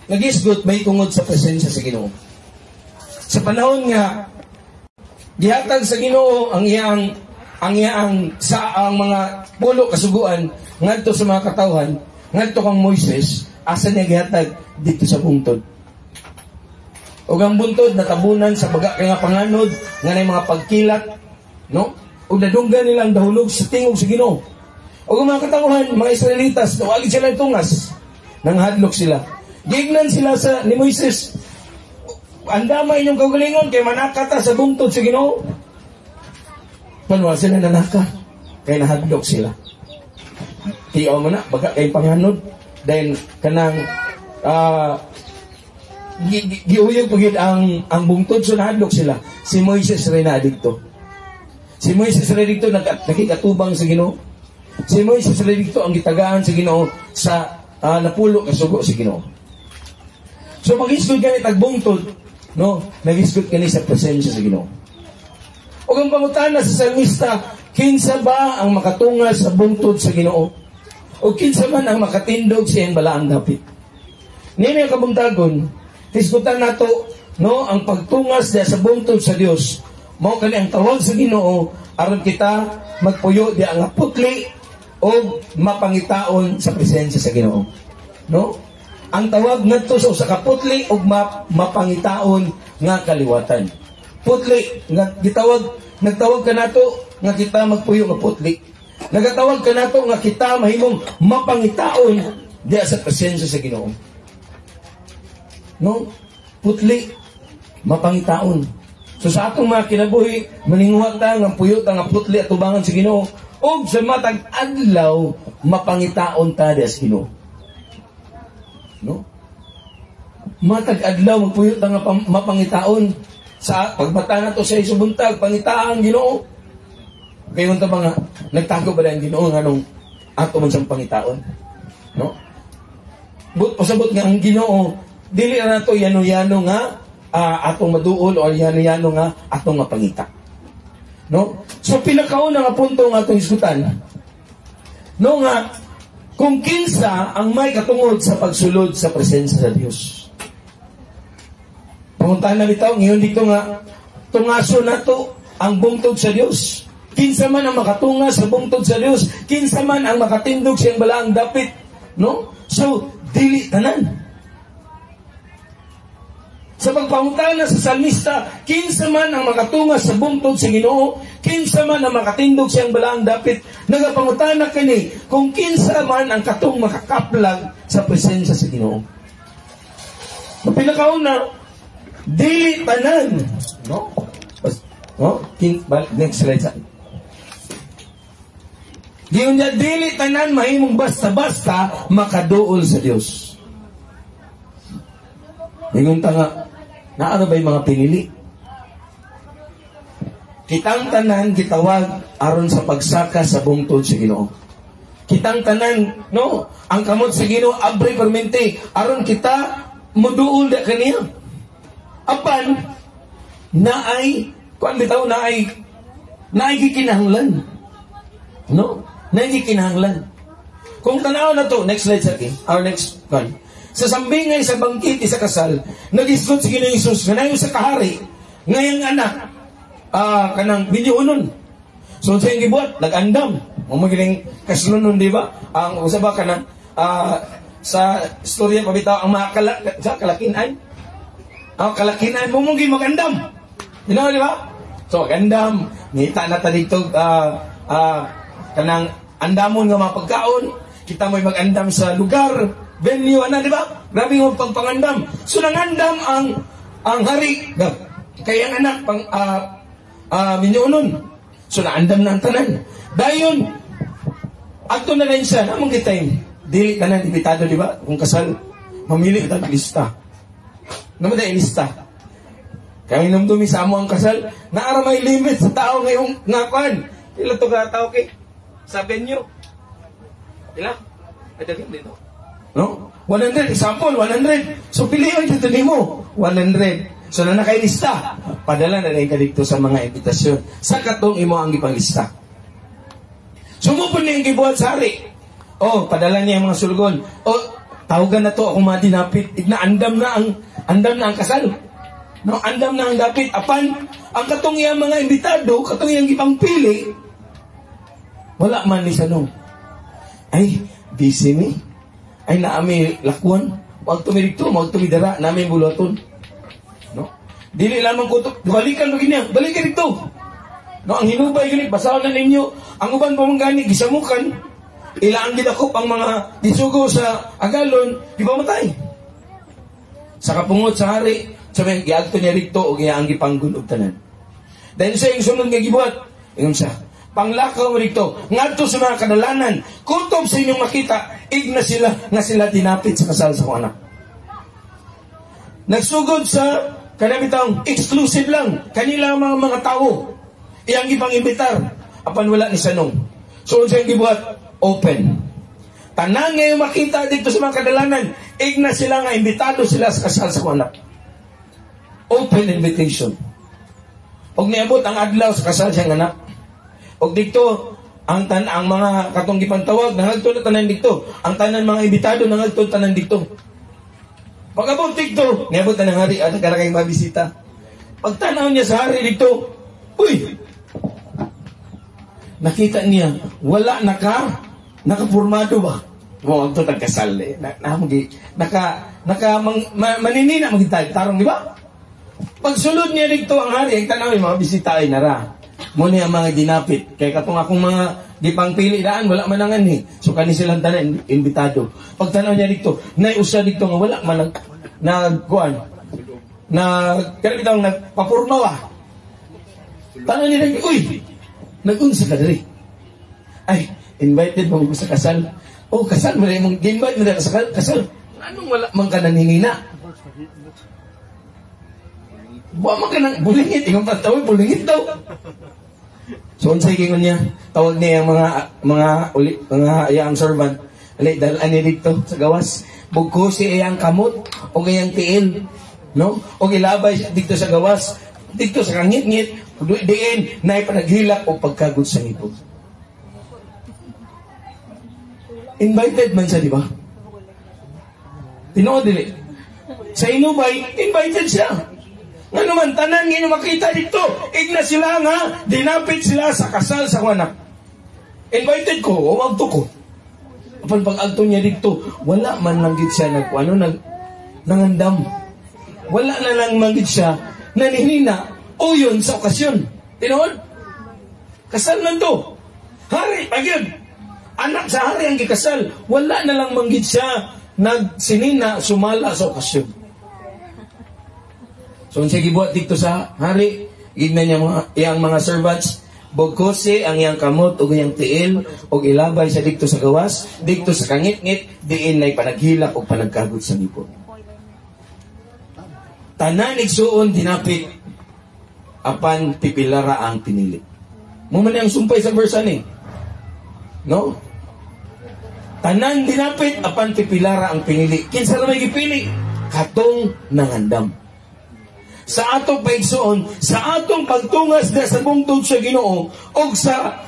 nagisgot may tungod sa presensya sa Ginoo. Sa panahon nga gihatag sa Ginoo ang iyang mga pulo kasuguan ngadto sa mga katawhan, ngadto kang Moises, asa niya gihatag dito sa bungtod. Ug ang buntod natabunan sa baga kay nga panganod nga nay mga pagkilat, no? Ug nadunggan nilang dahulog sa tingog sa Ginoo. Ug ang mga katawhan, mga Israelitas, wali sila tungas, nanghadlok sila. Gignan sila ni Moises, andamay inyong kaugalingon kay manakata sa bungtod sa Ginoo. Panwa sila nanaka, kay nahadlok sila. Tiyaw mo na, baga kay panganod, dahil kanang giuyog pagid ang bungtod, so nahadlok sila. Si Moises rin na dito. Si Moises rin dito nakikatubang sa Ginoo. Si Moises rin dito ang gitagaan sa Ginoo sa napulo kasugo sa Ginoo. So mag-isgod gani tagbungtod, no? Nag-isgod gani sa presensya sa Ginoo. O ang pangutana sa salmista, kinsa ba ang makatungas sa bungtod sa Ginoo? O kinsa man ang makatindog sa iyang balaang dapit? Nini ang kabungtagon, isgutan nato, no, ang pagtungas sa bungtod sa Dios. Mao kani ang tawag sa Ginoo aron kita magpuyo di ang putli o mapangitaon sa presensya sa Ginoo. No? Ang tawag ngadto sa usa ka putli ug mapangitaon nga kaliwatan. Putli nga nagtawag kanato nga kita magpuyo nga putli. Nagatawag kanato nga kita mahimong mapangitaon diha sa presensya sa Ginoo. No? Putli, mapangitaon. So sa atong mga kinabuhi, maninguha ta nga puyo ta nga putli at tubangan sa Ginoo. O sa matag adlaw, mapangitaon ta diha sa Ginoo. No? Matag adlaw, magpuyo ta nga mapangitaon. Sa pagbata na to sa isubuntag, pangitaan Ginoo. Kayon ta ba nga, nagtago ba na ang Ginoo nga nung ato man sa pangitaon? No? Pasabot nga ang Ginoo, dili na to yano-yano nga atong maduol o yano-yano nga atong mapangita. No? So pinakauna nga punto nga atong isgutan, no nga kung kinsa ang may katungod sa pagsulod sa presensya sa Dios. Panguntahan na bitaw ngayon dito nga tungaso nato ang bungtod sa Dios. Kinsa man ang makatungas sa bungtod sa Dios, kinsa man ang makatindog sa iyang balaang dapit, no? So dili tanan. Sa pagpangutana sa salmista, kinsa man ang makatungas sa bungtod sa Ginoo, kinsa man ang makatindog siyang balaang dapit, nagapangutana kani kung kinsa man ang katong makakaplag sa presensya sa Ginoo. Pinakauna, dili tanan, no? No? Next slide sa. Diyon niya, dili tanan mahimong basta-basta makaduol sa Dios. Ingon ta nga, naano ba yung mga pinili? Kitang tanan, gitawag aron sa pagsaka sa bungtod sa Ginoo. Kitang tanan, no? Ang kamot sa Ginoo, abre permente, aron kita muduol da kaniya. Apan, naay gikinahanglan. No? Naay gikinahanglan. Kung tanaw na to, next slide sa akin, our next one. Sa sambingay sa bangkit isa kasal, nag-isgot si Ginoong Hesus, ganayon sa kahari, ngayang anak, kanang binyuunon. So sa yung gibuhat, nag-andam. Magaling kaslunon, di ba? Ang usaba ka na, sa storya pabitaw, ang mga kalakinan. Ang kalakinan, mumunggi mag-andam. You know, di ba? So, mag-andam. Ngita na ta dito, kanang andamon nga mga pagkaon. Kita mo'y mag-andam sa lugar, venue, di ba? Grabe yung pangpangandam. So, nangandam ang hari. Kaya ang anak, minyunon. So, naandam na ang tanan. Dayon, ato na rin siya, namang kitay, dili tanan, ibitado, di ba? Kung kasal, mamili kita ng lista. Naman na ilista. Kaya namdumi sa amo ang kasal, naara may limit sa tao ngayong ngakuan. Ila to ka tao kay sa venue. Ila? Ay, daging dito. No? 100, example, 100. So, pilihan dito nimo 100. So, na nakailista. Padala na rin ka dito sa mga imbitasyon. Sa katong imo ang ipanglista. Sumupon niya yung gibuhat sa hari. Oh, padala niya yung mga sulgon. Oh, tawagan na to ako mga dinapit. Andam na ang kasal. No, andam na ang dapit. Apan, ang katong iyang mga imbitado, katong iyang ipang pili, wala man ni sanong. Ay, busy ni. Ay, naami lakwan. Huwag tumirigto, huwag tumidara, namin bulaton. No? Dili lamang ko to, balikan mo ganyan, balikan dito. No, ang hinubay ganit, basahan na ninyo, ang uban pa mong gani, gisamukan, ilaan gidakop ang mga disugo sa agalon, di ba matay? Sa kapungot sa hari, sabi, giagto niya rito, o giyaang gipanggun og tanan. Dahil sa yung sunod nga gibuhat, ingon siya, panglakaw mo rito, ngadto sa mga kadalanan, kutob sa inyong makita, igna sila, nga sila tinapit sa kasal sa kong anak. Nagsugod sa kanabitang exclusive lang, kanila mga tao, iyang ipang imbitar, apan wala ni sanong. So, sa yung gibuhat, open. Tanan ngayon makita dito sa mga kadalanan, igna sila nga, imbitado sila sa kasal sa kong anak. Open invitation. Og niabot ang adlaw sa kasal siyang anak. Og dito, ang mga katong gipantawag, nangagto na tanan dito. Ang tanan mga imbitado, nangagto tanan dito. Pag-abot dito, niabot na ng hari, at nagkarakay mabisita. Pagtanaw niya sa hari dito, uy! Nakita niya, wala nakapurmado ba? Huwag ito nagkasal eh. Maninina magintay. Tarong, di ba? Pagsulod niya dito ang hari, ang tanaw yung mga bisita ay nara. Muna ang mga dinapit. Kaya katong akong mga gipang pili daan, wala manangan eh. So kani silang tanan, imbitado. Pagtanaw niya dito, naiusa dito nga wala man kanabitang nagpapurmaw ah. Tanaw niya dito, uy! Nag-unsa ka dali. Ay, invited mo sa kasal. Oh, kasal mo na yung invite mo na sa kasal. Anong wala man ka naninina? Buwa man ka nang bulingit. Ikaw patawag, bulingit daw. So, unsay gingon niya, tawag niya yung mga iyang servant. Ali, dahil ani dito sa gawas. Bugko si iyang kamot o iyang tiil. No? O ilabay dito sa gawas. Dito sa kangit-ngit. Diin na ipanaghilak o pagkagod sa ngipon. Invited man siya, di ba? Tinood dili. Sa inubay, invited siya. Nga naman, tanan nga makita dito, igna sila nga, dinapit sila sa kasal sa anak. Invited ko, o magto ko. Apan pag-agto niya dito, wala man lang gid siya nangandam. Wala na lang man gid siya naninina o yun sa okasyon. Tinood? Kasal man to. Hari, agad. Anak sa hari ang gikasal. Wala na lang man gid siya nagsinina, sumala sa okasyon. So, sige buhat dito sa hari, gignan niya iyang mga servants, bugkose ang iyang kamot o iyang tiil o ilabay sa dito sa gawas, dito sa kangit-ngit, diin na'y panaghilak o panagkagod sa nipon. Tanan igsuon dinapit, apan pipilara ang pinili. Muman ang sumpay sa verse ani. No? Tanan dinapit, apan pipilara ang pinili. Kinsa na may gipili? Katong nangandam. Sa atong paigsuon, sa atong pagtungas na sa bungtod sa Ginoo o sa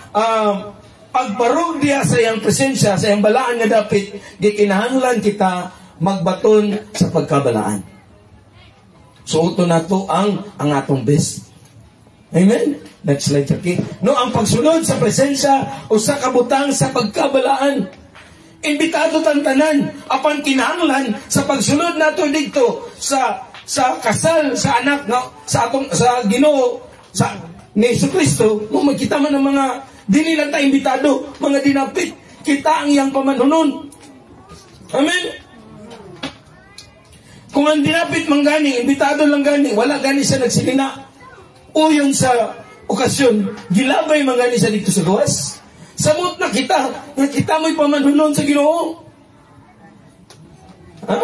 pagbarog diya sa iyang presensya, sa iyang balaan nga dapit, gikinahanglan kita magbaton sa pagkabalaan. So ito na to ang atong best. Amen? Next slide, Jackie. No, ang pagsunod sa presensya o sa kabutang sa pagkabalaan. Imbitado tantanan, apan kinahanglan sa pagsunod nato dito sa kasal sa anak sa Ginoo sa ni Jesucristo, mo makita man ang mga dili lang ta imbitado, mga dinapit, kita ang iyang pamanunon. Amen. Kung ang dinapit man gani, imbitado lang gani, wala gani siya nagsilina. Uyon sa okasyon, gilabay man gani siya dito sa gawas. Samot na kita mo'y pamanunon sa Ginoo. Ha?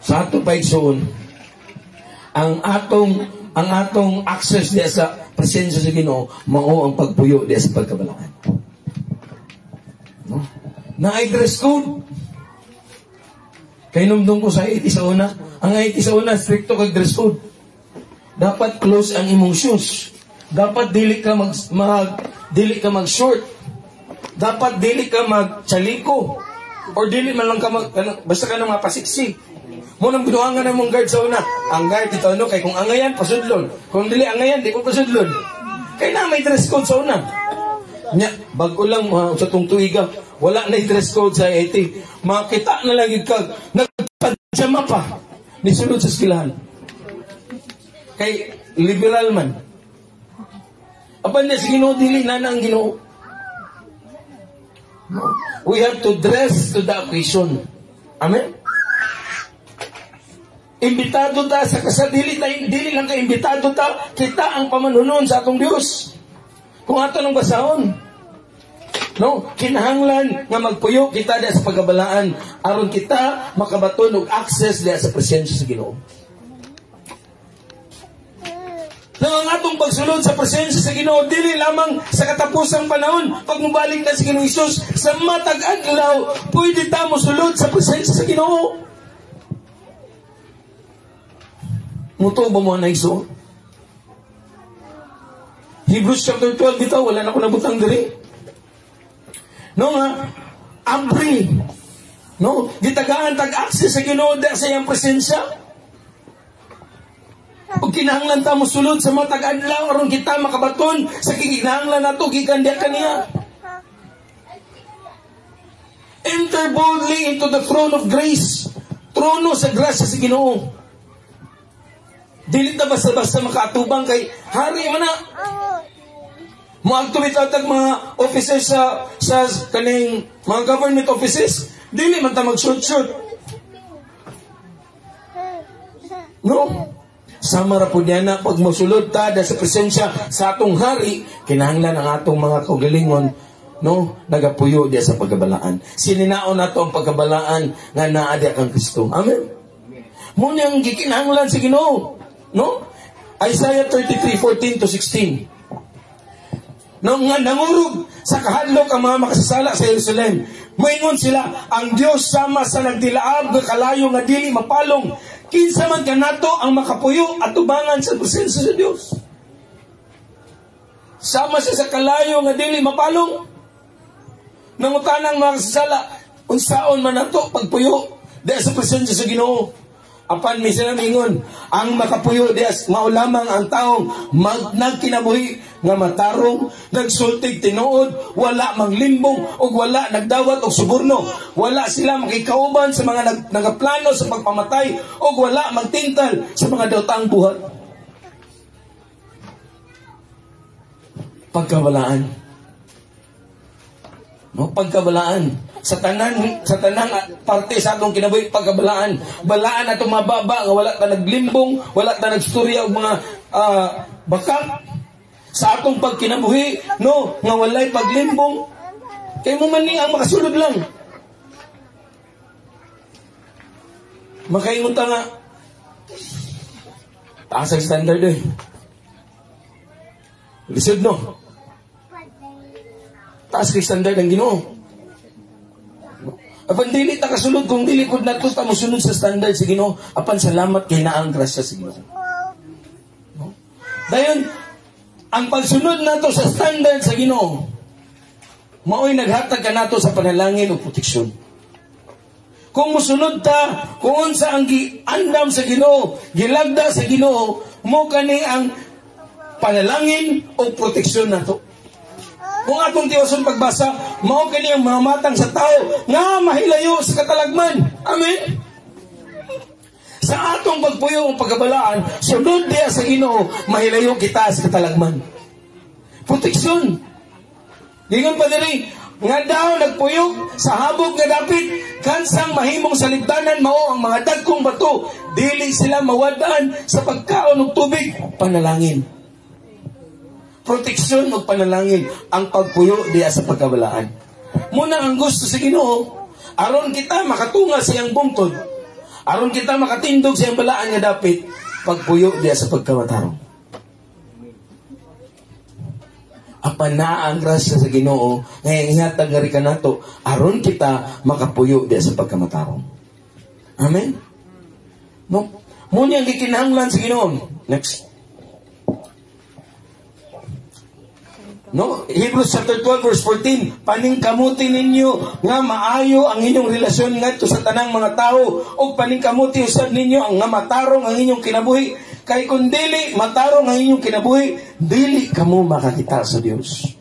Sa atong paigsoon, ang atong access diya sa presensya sa Ginoo mao ang pagpuyo diya sa pagkabalaan. No? Na ay dress code. Kay numdum ko sa IT sa una, ang IT sa una stricto kag dress code. Dapat close ang imong shoes. Dapat dili ka mag short. dapat dili ka magchaliko. Or dili man lang ka basta ka nang mapasiksi. Mo nang binuangan na mong guard sa una. Ang guard ito kay kung angayan, pasudlon. Kung dili angayan, di ko pasudlon. Kaya na may dress code sa una. Nya, bago lang sa tong tuiga, wala na dress code sa IT. Makita na lang yung nagpadjama pa. Nisulod sa eskwelahan. Kay liberal man. Apan na si Ginoo dili na ang Ginoo. We have to dress to the occasion. Amen? Imbitado ta sa kasal, dili lang ka imbitado ta, kita ang pamanunon sa atong Dios. Kung ato nang basahon. No, kinahanglan nga magpuyo kita diha sa pagabalaan aron kita makabaton og access diha sa presensya sa Ginoo. Nang ang atong pagsulod sa presensya sa Ginoo dili lamang sa katapusang panahon pag mubalik na sa Ginoong Hesus sa matag adlaw pwede ta mosulod sa presensya sa Ginoo. Muto ba mo na iso? Hebrews chapter 12 dito, wala na ko nabutang diri. No nga, abri. No, gitagaan tag-access sa Ginoo sa iyang presensya. Pag kinahanglan ta mo sulod sa mga tag-adlaw aron kita makabaton sa kinahanglan nato gikan diha kaniya. Enter boldly into the throne of grace. Trono sa grasya sa Ginoo. Dili ta basta-basta makaatubang kay hari man na. Mga aktulitatag mga officers sa kaning mga government offices, dili man ta mag-shoot. No? Sama ra pud na pag mosulod ta sa presensya sa atong hari, kinahanglan ang atong mga kaugalingon, no, nagapuyo diya sa pagkabalaan. Sininaon nato ang pagkabalaan nga naa diya kang Kristo. Amen. Mo niyang gikinahanglan sa Ginoo, no? Isaiah 33:14-16. Nang nga nangurog sa kahadlok ang mga makasasala sa Jerusalem, moingon sila, ang Dios sama sa nagdilaab nga kalayo nga dili mapalong. Kinsa man kanato ang makapuyo at tubangan sa presensya sa Dios. Sama siya sa kalayo nga dili mapalong. Nangutanang mga kasasala, unsaon man nato pagpuyo dahil sa presensya sa Ginoo. Apan misal mingon, ang makapuyo dias mao lamang ang taong nagkinabuhi nga matarong, nagsultig tinuod, wala manglimbong ug wala nagdawat og suborno, wala sila makikauban sa mga nagaplano sa pagpamatay ug wala magtintal sa mga daotang buhat. Pagkabalaan. No, pagkabalaan. Sa tanang parte sa atong kinabuhi pagkabalaan. Balaan atong mababa nga wala ta naglimbong, wala ta nagstorya og mga bakak sa atong pagkinabuhi, no, nga walay paglimbong. Kay mo man ni ang makasulod lang. Makaingon ta nga taas ang standard eh. Lisod no. Taas kay standard ang Ginoo. Apan dili ta kasulod kung dili pud nato ta mosunod sa standard sa Ginoo. Apan salamat kay naang grasya sa Ginoo. No? Dayon ang pagsunod nato sa standard sa Ginoo mao'y naghatag ka nato sa panalangin o proteksyon. Kung mosunod ta kung unsa ang giandam sa Ginoo, gilagda sa Ginoo, mo kani ang panalangin o proteksyon nato. Kung atong tiwason pagbasa, mao kini ang mga matang sa tao nga mahilayo sa katalagman. Amen. Sa atong pagpuyo ang pagkabalaan, sunod diya sa Ginoo, mahilayo kita sa katalagman. Proteksyon. Dingon pa diri, nga daw nagpuyog sa habog nga dapit, kansang mahimong saligtanan mao ang mga dagkong bato, dili sila mawadaan sa pagkaon og tubig. Panalangin. Proteksyon o panalangin ang pagpuyo diya sa pagkabalaan. Muna ang gusto sa Ginoo, aron kita makatunga sa iyang bungtod, aron kita makatindog sa iyang balaan nga dapit, pagpuyo diya sa pagkamatarong. Apan na ang grasya sa Ginoo nga ihatag nga rika nato, aron kita makapuyo diya sa pagkamatarong. Amen. No? Muna ang gikinahanglan sa Ginoo. Next. No? Hebrews chapter 12 verse 14, paningkamuti ninyo nga maayo ang inyong relasyon ngadto sa tanang mga tao, o paningkamuti usab ninyo ang nga matarong ang inyong kinabuhi, kay kun dili matarong ang inyong kinabuhi, dili kamo makakita sa Dios.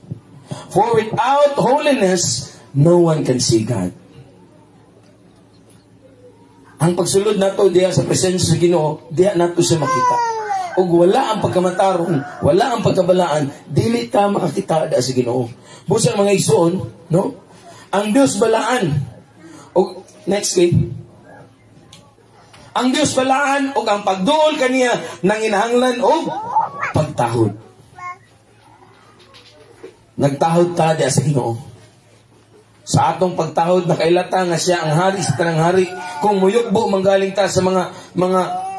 For without holiness, no one can see God. Ang pagsulod nato diha sa presensya sa Ginoo, diha nato siya makita. O wala ang pagkamatarong, wala ang pagkabalaan, dili ta makakita da sa Ginoo. Busa mga igsoon, no? Ang Dios balaan. O next week. Ang Dios balaan o ang pagduol kaniya nang inahanglan o pagtahod. Nagtahod ta da sa Ginoo. Sa atong pagtahod nakailata nga siya ang hari sa tanang hari. Kung muyukbo manggaling ta sa mga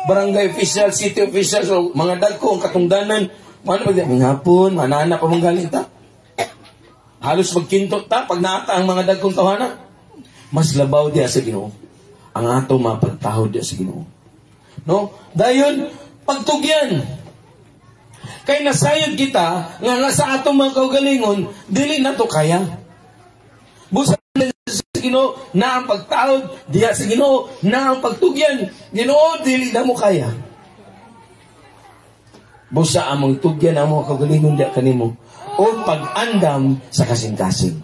barangay official, city officials, o mga dagko ang katungdanan, ano ba din? Hapon, manana pa manggaling ta. Halos magkintot ta pag naata ang mga dagkong tawanan. Mas labaw diya sa Ginoo ang ato mapagtahod diya sa Ginoo. No? Dayon, pagtugyan. Kay nasayod kita nga sa atong mga kaugalingon, dili na to kaya. Busa sa Ginoo na ang pagtahod, diya sa Ginoo na ang pagtugyan. Ginoo, dili na mo kaya. Busa among tugyan ang mga kaugalingon diya kanimo o pag-andam sa kasing-kasing.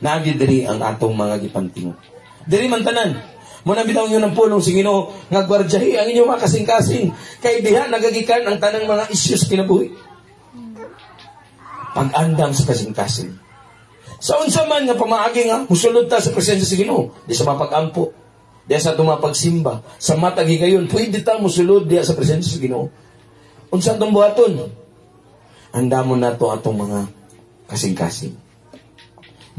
Naagi diri ang atong mga gipantingo. Diri man tanan. Muna bitaw nyo ng pulong sa Ginoo nga gwardyahi ang inyong mga kasing-kasing kay diha nagagikan ang tanang mga issues kinabuhi. Pag-andam sa kasing-kasing. Sa unsa man nga pamaagi nga musulod ta sa presensya sa Ginoo, di sa mapag-ampo, di sa tumapagsimba, sa matag higayon, pwede ta musulod di sa presensya sa Ginoo. Unsa tong buhaton? Andamon nato atong mga kasing-kasing.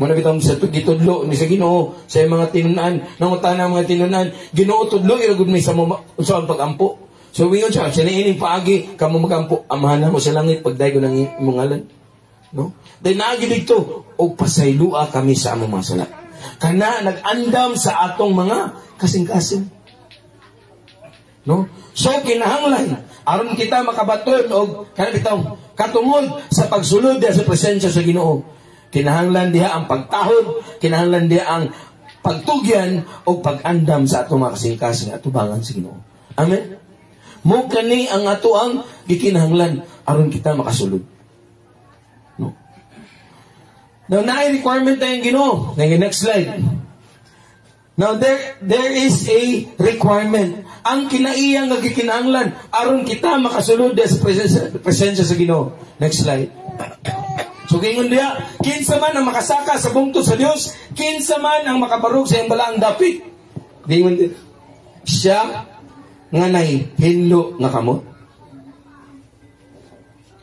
Muna bitaw sa gitudlo ni sa Ginoo sa mga tinunan, nangutana mga tinunan, Ginoo tudlo iragud mi sa unsa ang pag-ampo. So wingon siya ining paagi kamo magampo, amahan mo sa langit pagdaygo ng imong ngalan. No? Dahil naagi dito, o pasaylua kami sa among mga sala. Kana nag-andam sa atong mga kasing-kasing. No? So, kinahanglan, aron kita makabaton o kanabitaw, katungod sa pagsulod sa presensya sa Ginoo. Kinahanglan diha ang pagtahod, kinahanglan diha ang pagtugyan o pag-andam sa atong mga kasing-kasing at tubangan sa Ginoo. Amen? Mo kani ang ato ang gikinahanglan aron kita makasulod. Now, na-requirement tayong Ginoo. Next slide. Now, there is a requirement. Ang kinaiyang nagkikinahanglan aron kita makasulod sa presensya sa Ginoo. Next slide. So, gingon diya, kinsa man ang makasaka sa bungtod sa Dios, kinsa man ang makabarog sa iyang balaang dapit. Gingon diya, siya nga nay hinlo nga kamot.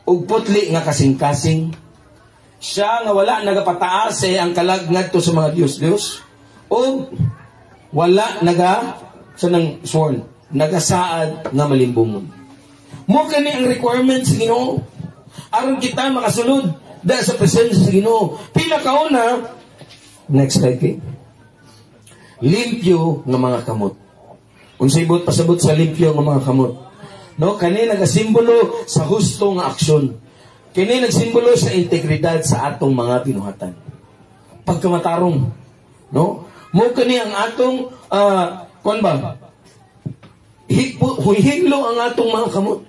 Ug putli nga kasing-kasing. Siya nga wala nagapataas sa iyang kalag ngadto sa mga Dios-Dios o wala sa nang sworn nagasaad nga malimbungon. Mo kani ang requirements sa Ginoo aron kita makasulod da sa presensya sa Ginoo. Pila kauna, next slide kay. Limpyo nga mga kamot. Unsay pasabot sa limpyo nga mga kamot. No, kani nagasimbolo sa husto nga aksyon. Kini nagsimbolo sa integridad sa atong mga binuhatan. Pagkamatarong, no? Mo kani ang atong kuan ba? Hihiglo ang atong mga kamot.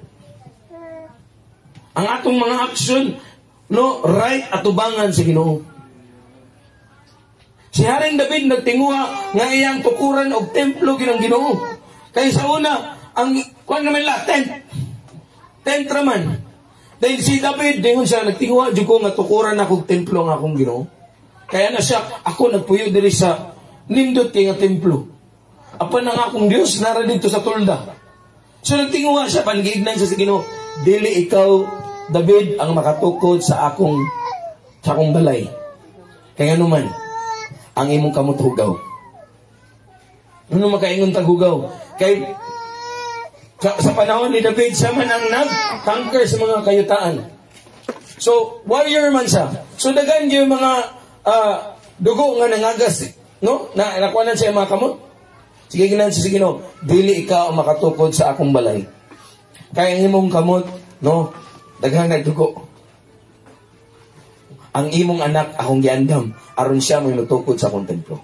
Ang atong mga aksyon, no, right at tubangan sa Ginoo. Si Haring David nagtinguha nga iyang tukuran og templo ginang Ginoo. Kay sa una, ang kuan naman la tent raman. Dahil si David, dingon siya, nagtinguha, di ko nga tukuran akong templo nga akong Ginoo. Kaya na siya, ako nagpuyo diri sa nindot kay nga templo. Apan ang akong Diyos, nara dito sa tulda. So nagtinguha siya, pangiignan siya sa Ginoo. Dili ikaw, David, ang makatukod sa akong balay. Kaya naman, ang imong kamot hugaw. Ano makaingon tag hugaw? Kay sa panahon ni David, siya man ang nag-conquer sa mga kayutaan. So, warrior man siya. So, dagan yung mga dugo nga nangagas, no? Nakuha siya mga kamot. Sige, ginan siya, sige, no? Dili ikaw ang makatukod sa akong balay. Kaya ang imong kamot, no? Daghang nagdugo. ang imong anak akong giandam aron siya may lutukod sa akong templo.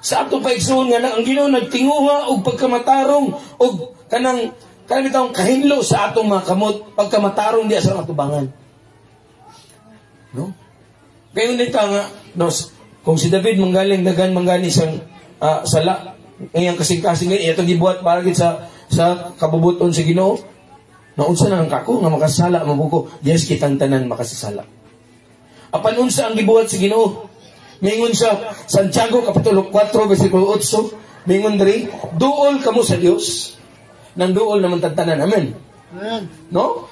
Sa ato paigsoon nga ang Ginoo nagtinguha og pagkamatarong og kanang bitawng kahinlo sa atong mga kamot pagkamatarong diya sa atubangan. No? Kaya nito nga kung si David manggaling siyang sala ngayang kasing-kasing itong gibuhat para sa kabubuton sa Ginoo. Naunsa na ang kako nga makasala mabuko yes kitang tanan makasasala. Apan unsa ang gibuhat sa Ginoo? Mingon sa Santiago kapitulo 4 bersikulo 8, mingon diri, duol kamo sa Dios. Nang duol naman tanan. Amen. No?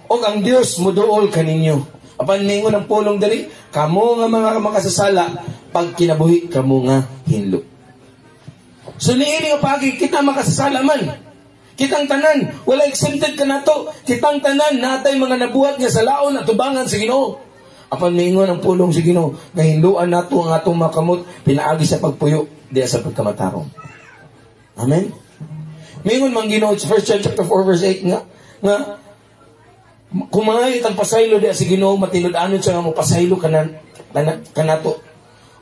Og ang Dios mo duol kaninyo. Apan mingon ang pulong diri, kamo nga mga makasasala pag kinabuhi kamo nga hinlo. So niini nga pagi kita makasasala man. Kitang tanan, wala exempted ka nato. Kitang tanan, natay mga nabuhat nga sa laon at tubangan sa Ginoo. Apan mingon ang pulong sa Ginoo, nga hinduan nato ang atong makamot, pinaagi sa pagpuyo, diya sa pagkamatarong. Amen? Mingon mang Ginoo, 1 John chapter 4 verse 8 nga kumangay ang pasaylo diya sa Ginoo, matinud-anon siya nga mo pasaylo kanato.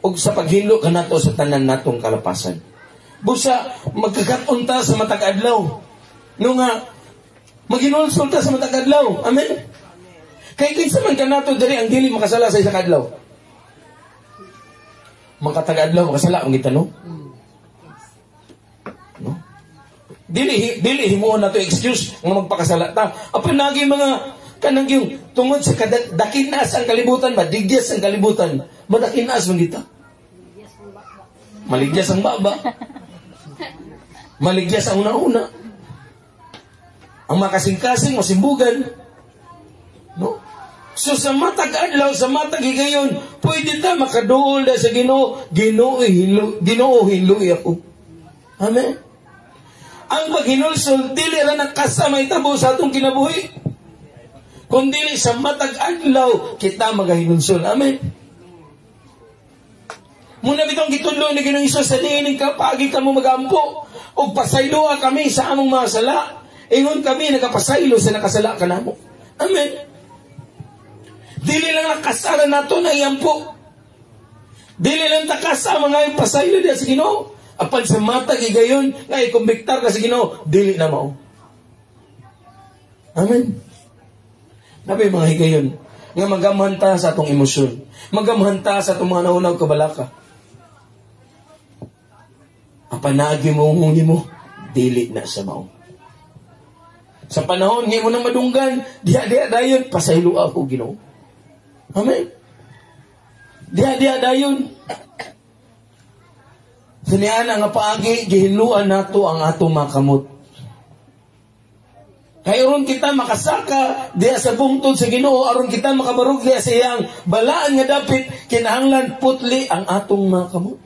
Og sa paghinlo kanato sa tanan natong kalapasan. Busa, magkakatunta sa matag adlaw. No nga, maginulsulta sa matag adlaw. Amen? Kaya kinsa man kanato diri ang dili makasala sa isa kadlaw. Makatag adlaw makasala ang gitanong. No? Dili himuon nato excuse nga magpakasala ta. Apan nagi mga kanang yung tungod sa dakinas ang kalibutan ba, digyas ang kalibutan. Madakinas man kita. Maligyas ang baba. Maligyas ang una-una. Ang makasing-kasing, masimbugan. No? So sa matag adlaw, sa matag higayon, pwede ta makaduol na sa Ginoo, Ginoo hinluy ako. Amen? Ang paghinulsol, dili ra nakasama itabo sa atong kinabuhi. Kung dili sa matag adlaw, kita magahinulsol. Amen? Muna bitong gitudlo ni Ginoong Hesus sa diining kapagi kamo magampo o pasayloa kami sa among mga sala. Ingon kami nagapasaylo sa nakasala kanamo. Amen. Dili lang nakasala nato na iyampo. Dili lang takasama nga yung pasaylo diya sa Ginoo. Apan sa mata gigayon nga ikumbiktar ka sa Ginoo, dili na mao. Amen. Nabi mga higayon nga magamhanta sa atong emosyon. Magamhanta sa atong mga naunaw kabalaka. Apanagi mo dili na sa mao. Sa panahon nga mo nang madunggan, diha dayon pasaylo ako Ginoo. Amen. Diha dayon. Suniana nga paagi gihinluan nato ang atong makamot. Kaya aron kita makasaka diha sa bungtod sa Ginoo, aron kita makabarog diha sa iyang balaan nga dapit, kinahanglan putli ang atong makamot.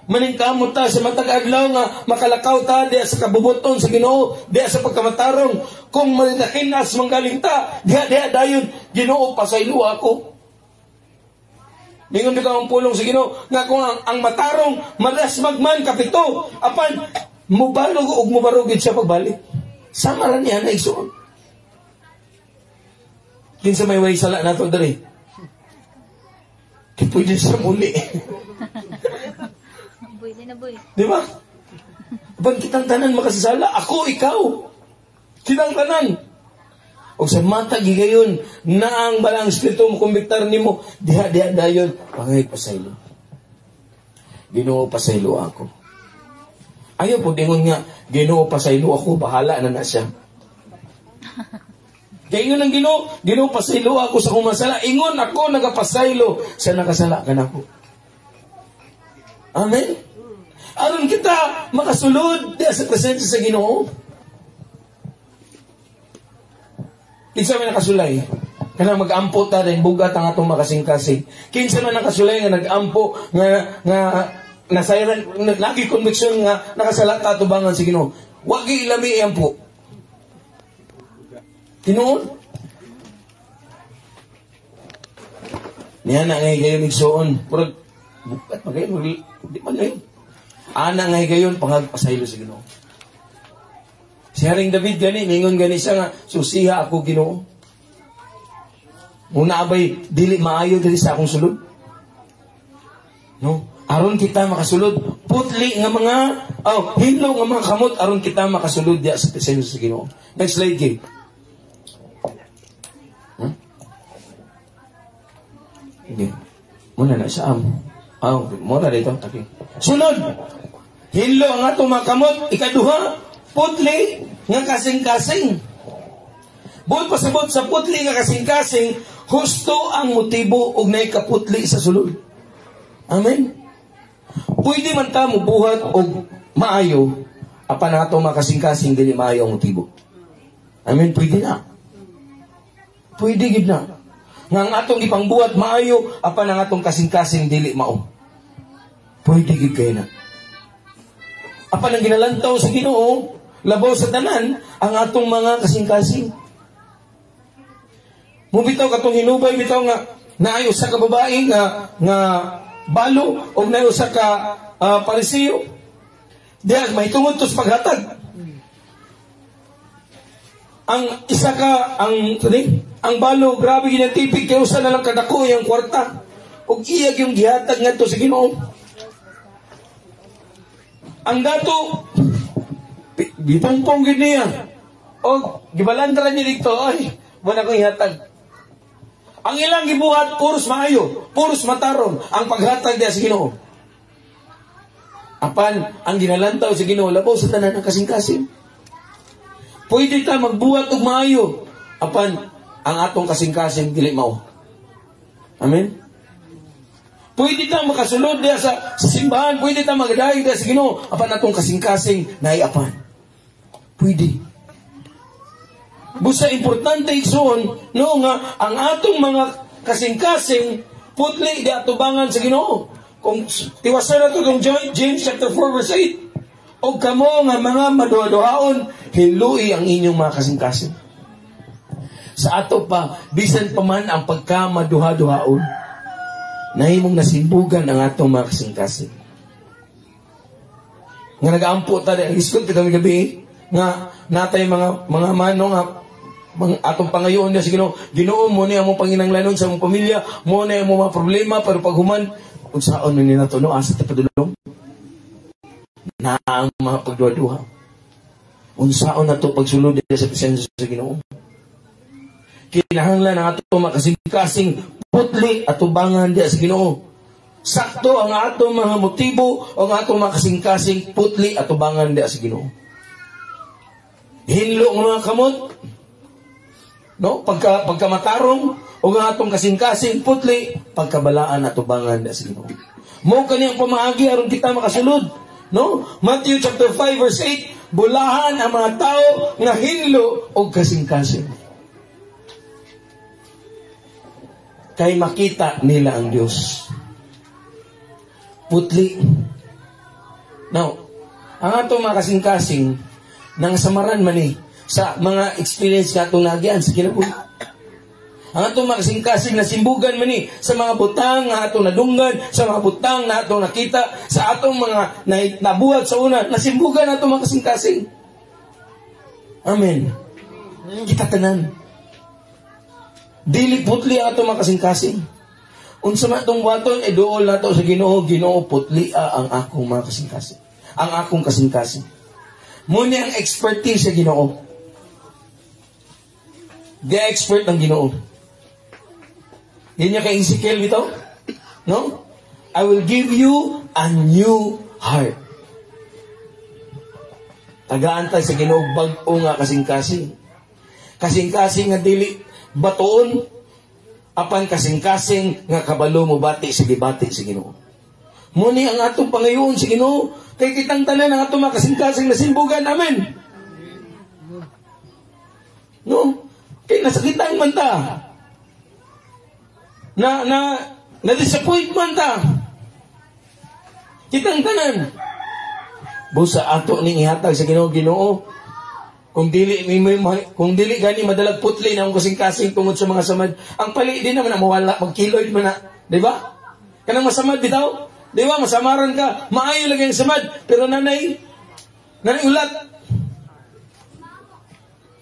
Maningkamot ta sa matag adlaw nga makalakaw ta diha sa kabubuton sa Ginoo, diha sa pagkamatarong. Kung malinakinas manggaling ta, diha dayon Ginoo pasaylo ako. Mingon di ka ang pulong sa Ginoo nga kung ang matarong malasmag man kapito, apan mubalog ug mubarugid siya pagbalik. Sama ra niya na igsuon. Kinsa may way sala nato diri. Pwede siya muli. Pwede na boy. Di ba? Apan kitang tanan makasasala. Ako, ikaw. Kitang tanan. O sa mata gigayon na ang balang espiritu mo kumbiktar nimo, diha dayon pangay pasaylo. Ginoo pasaylo ako. Ayaw po dingon nga, Ginoo pasaylo ako, bahala na siya. Kaya ingon ang Ginoo pasaylo ako sa kumasala. Ingon ako nagapasaylo sa nakasala ka na ako. Amen? Aron kita makasulod sa presensya sa Ginoo. Kinsa man nakasulay, kanang mag-ampo ta rin bugat ang atong makasing-kasing. Kinsa man nakasulay nga nag-ampo nga nasayran lagi conviction nga nakasalata tubangan sa Ginoo. Wa gi ilami ampo. Tinuod. Niya na ngay gayon igsuon. Murag bukat magayon di man gayon. Ana ngay gayon pangagpasaylo sa Ginoo. Si Haring David gani, ningon gani siya nga, susiha ako Ginoo. Muna abay dili maayo diri sa akong sulod. No? Aron kita makasulod, putli nga mga hinlo nga mga kamot aron kita makasulod diya sa presensya sa Ginoo. Next slide kay. Okay. Muna na sa muna dito. Okay. Sunod. Hinlo ang atong mga kamot, ikaduha, putli nga kasing-kasing. Buot pasabot sa putli nga kasing-kasing, husto ang motibo og nay kaputli sa sulod. Amen. Pwede man ta mubuhat og maayo apan nato makasing-kasing dili maayo ang motibo. Amen, pwede na. Pwede gid na. Nga ang atong ipangbuhat maayo apan ang atong kasing-kasing dili mao. Pwede gid kay na. Apan ang ginalantaw sa Ginoo, labaw sa tanan ang atong mga kasing-kasing. Mubitaw katong hinubay bitaw nga naayo sa kababae nga balo o naayo sa ka parisiyo. Diya may tungod to sa paghatag. Ang isa ka ang balo grabe ginatipig kay usa na lang kadako yang kwarta. Og iyag yung gihatag ngadto sa Ginoo. Ang dato bitongpong gid niya. Og gibalandra ni dito ay wala ko ihatag. Ang ilang gibuhat, puros maayo, puros matarong, ang paghatag niya sa Ginoo. Apan, ang ginalantaw sa Ginoo, labaw sa tanan ng kasing-kasing. Pwede ta magbuhat og maayo, apan, ang atong kasing-kasing dili mao. Amen? Pwede ta makasulod diya sa simbahan, pwede ta magadayo diya sa Ginoo, apan atong kasing-kasing naiapan. Pwede. Busa importante igsoon no nga ang atong mga kasing-kasing putli di atubangan sa Ginoo. Kung tiwasan nato kung James chapter 4 verse 8. Og kamo nga mga maduha-duhaon, hilui ang inyong mga kasing-kasing. Sa ato pa bisan pa man ang pagkamaduha-duhaon, nahimong nasimbugan ang atong mga kasing-kasing. Nga nagaampo ta di iskot kita gabi nga natay mga mano nga atong pangayoon niya sa Ginoo mo niya mo panginanglanon sa mong pamilya, mo na mo mga problema pero pag human unsaon ni nato no asa ta padulong na ang mga pagduha-duha. Unsaon nato pagsulod sa presensya sa Ginoo. Kinahanglan ang ato makasing-kasing putli at tubangan diya sa Ginoo. Sakto ang atong mga motibo o ang atong makasing-kasing putli at tubangan diya sa Ginoo. Hinlo ng mga kamot, no? Pagkamatarong, o nga atong kasing-kasing putli, pagkabalaan at tubangan na sa Ginoo. Mo kaniyang pamaagi aron kita makasulod, no? Matthew chapter 5 verse 8, bulahan ang mga tao nga hinlo o kasing-kasing. Kay makita nila ang Diyos. Putli. Now, ang atong mga kasing-kasing nang samaran man sa mga experience nga itong nagyan sa kinabuhi. Ang atong makasing-kasing nasimbugan man sa mga butang nga atong nadunggan, sa mga butang na atong nakita, sa atong mga nabuhat sa una, nasimbugan atong makasing-kasing. Amen. Kita tanan. Dili putli ang atong makasing-kasing. Unsa man itong buhaton, dool na ito sa Ginoo, Ginoo putli ang akong makasing-kasing. Ang akong kasing-kasing. Muna ang expertise sa Ginoo. The expert ng Ginoo. Yan niya kay Ezekiel bitaw? No? I will give you a new heart. Tagaantay sa Ginoo bag-o nga kasing-kasing. Kasing-kasing nga dili batoon apan kasing-kasing nga kabalo mo bati sa gibati sa Ginoo. Muni ang atong pangayoon sa Ginoo kay kitang tanan ang atong makasing-kasing nasimbugan. Amen. No? Kay nasakitan man ta. Na disappoint man ta. Kitang tanan. Busa ato ning ihatag sa Ginoo, Ginoo. Kung dili gani madalag putli na ang kasing-kasing tungod sa mga samad, ang pali din naman na mawala, magkiloid man na, di ba? Kanang masamad bitaw, di ba? Masamaran ka, maayo lagi ang samad, pero nanay ulat.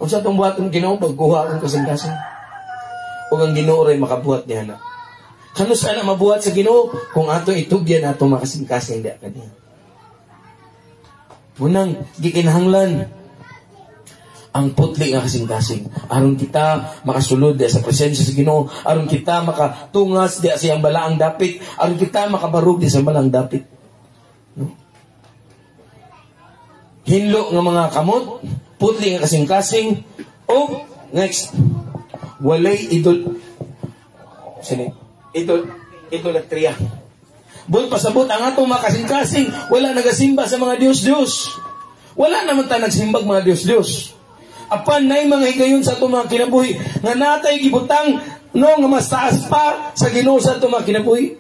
Kung sa itong buhat ng Ginoo, pagkuha ang kasing-kasing. o ang Ginoo ray makabuhat niya na. Kano sana mabuhat sa Ginoo kung ato itugyan ato makasingkasing di kaniya. Munang gikinahanglan ang putli nga kasing-kasing. Aron kita makasulod sa presensya sa Ginoo, aron kita makatungas di sa iyang balaang dapit, aron kita makabarug di sa balaang dapit. No? Hinlo nga mga kamot, putli nga kasing-kasing, o next, walay idolatria. Buot pasabot ang atong mga kasing-kasing, wala nagasimba sa mga Diyos-Diyos. Wala naman tayo nagsimbag mga Diyos-Diyos. Apan nay mga higayon sa itong mga kinabuhi nga natay gibutang no nga mas taas pa sa Ginoo sa itong mga kinabuhi.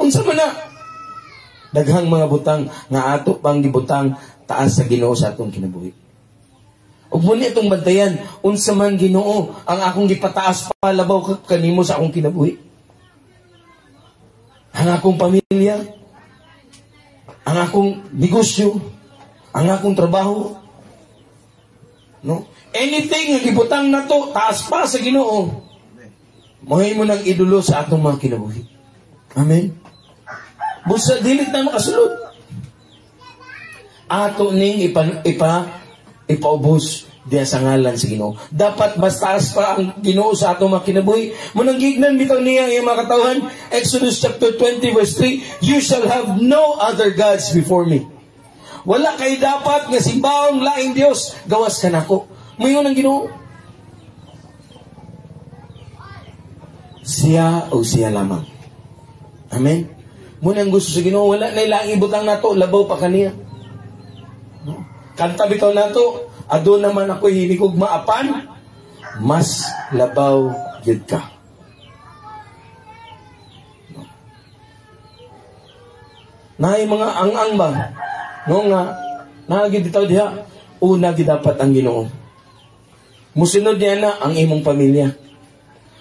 Unsa man na daghang mga butang nga ato pang gibutang taas sa Ginoo sa atong kinabuhi. Ug muni itong bantayan, unsa man Ginoo ang akong gipataas pa labaw kanimo sa akong kinabuhi. Ang akong pamilya, ang akong negosyo, ang akong trabaho. No? Anything nga gibutang nato taas pa sa Ginoo. Mahimo nang idolo sa atong mga kinabuhi. Amen. Busa dili ta makasulod. Ato ning ipaubos diya sa ngalan sa Ginoo. Dapat mas taas pa ang Ginoo sa atong mga kinabuhi. Munang gignan bitaw niya ang mga katawhan. Exodus chapter 20 verse 3, you shall have no other gods before me. Wala kay dapat nga simbahong laing Dios, gawas ka nako. Mayon ang Ginoo. Siya o siya lamang. Amen. Muna ang gusto sa Ginoo, wala na ilang ibutang nato, labaw pa kaniya. Kanta bitaw nato, ado naman ako hinikog maapan, mas labaw gyud ka. Naay mga ang ba? No nga, nagid bitaw diha, una gid dapat ang Ginoo. Musunod niya na ang imong pamilya.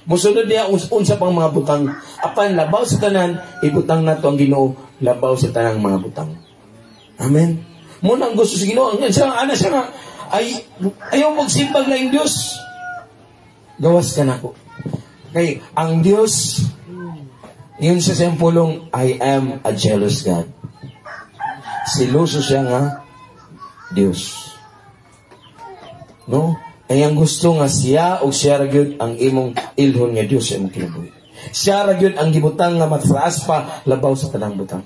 Musunod niya unsa pang mga butang. Apan labaw sa tanan, ibutang nato ang Ginoo, labaw sa tanang mga butang. Amen. Muna ang gusto sa Ginoo, siya nga, ayaw magsimbag na yung Diyos. Gawas ka na ko. Kay, ang Diyos, yun sa sempulong, I am a jealous God. Siluso siya nga, Diyos. No? Ay ang gusto nga siya o siya ragyod ang imong ilhon nga Diyos sa imong kinabuhi. Siya ragyod ang gibutang nga matraas pa labaw sa tanang butang.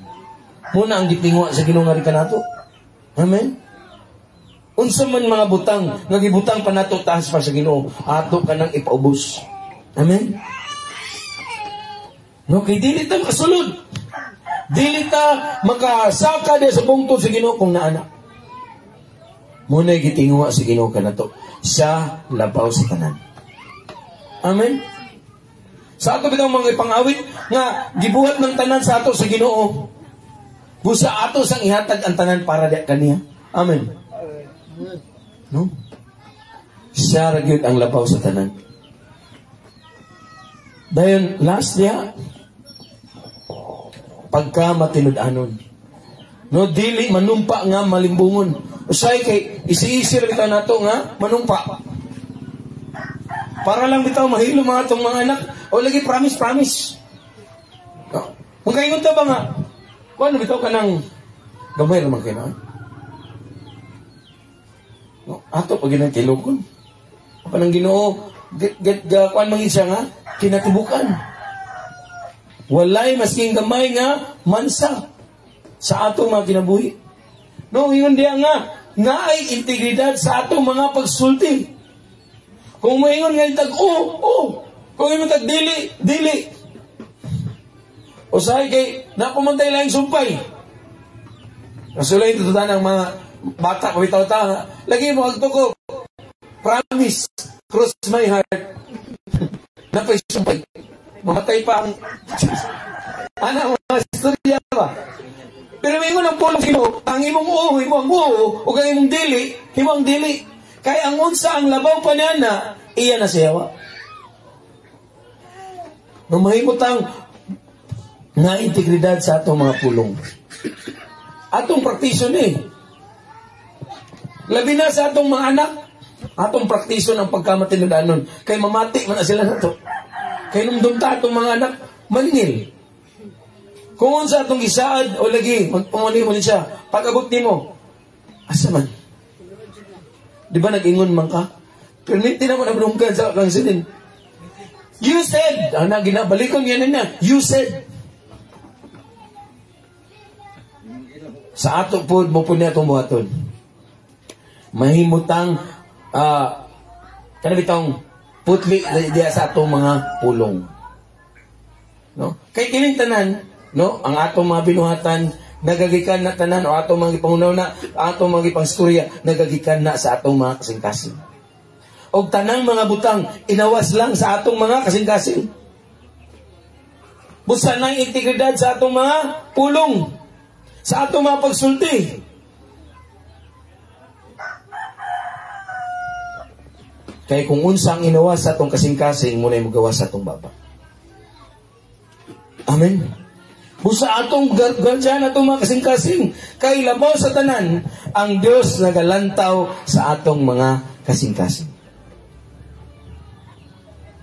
Muna ang gitingwa sa Ginoo nga rika nato. Amen. Unsa man mga butang nga gibutang pa nato taas pa sa Ginoo, ato kanang ipaubos. Amen. No, kay dili ta makasulod. Dili ta makasaka di sa bungtod sa Ginoo kung naana. Muna gitingwa sa Ginoo kanato. Siya labaw sa tanan. Amen. Sa ato bitang mga pangawit nga gibuhat ng tanan sa ato sa Ginoo. Busa ato sang ihatag ang tanan para di kaniya. Amen. No? Siya ragyod ang labaw sa tanan. Dayon last niya pagka matinud-anon. No, dili manumpa nga malimbungon. Usay kay isi-isir bitaw nato nga manumpa. Para lang bitaw mahilo mga itong mga anak. O lagi promise. No? Magkaingon ta ba nga? Kung ano bitaw ka ng gamay naman kayo na? No? Ato pag ginang kilokon. Apa nang Ginoo, kuan mangin siya nga, kinatubukan. Walay masking gamay nga mansa sa atong mga kinabuhi. No, yun diya nga ay integridad sa atong mga pagsulti. Kung maingon nga itag, kung ingon tag, dili. O sahay kay, napumantay lang yung sumpay. Nasulay ito ng mga bata, pabitaw ta, lagi mo agto ko, promise, cross my heart, napay sumpay. Mamatay pa ang mga istorya ba? Pero may ingon ang pulong Ginoo, ang imong imong o ang imong dili, imong dili. Kaya ang unsa ang labaw pa niya na, iya na siya. Nung mahimutang na integridad sa atong mga pulong. Atong praktisyon Labi na sa atong mga anak. Atong praktiso ng pagkamatinudanon. Kay mamati man na sila na to. Kay nung dumta atong mga anak, maningil. Kung unsa atong gisaad o lagi, pumuli mo siya, pag-abot nimo, asa man? Di ba nag-ingon man ka? Permiti na mo na brungkan sa kang sinin. You said, ginabalikon yan na, you said. Sa ato po, mo po niya itong buhaton. Mahimutang, kanabitang putli diya sa atong mga pulong. No? Kay kining tanan, no, ang atong mga binuhatan, nagagikan na tanan, o atong mga ipangunaw na, atong mga ipangstorya, nagagikan na sa atong mga kasing-kasing. O tanang mga butang, inawas lang sa atong mga kasing-kasing. Busa ng integridad sa atong mga pulong, sa atong mga pagsulti. Kaya kung unsang inawas sa atong kasing-kasing, muna yung magawas sa atong baba. Amen. Busa atong gardyan atong mga kasing-kasing, kay labaw sa tanan, ang Diyos nagalantaw sa atong mga kasing-kasing.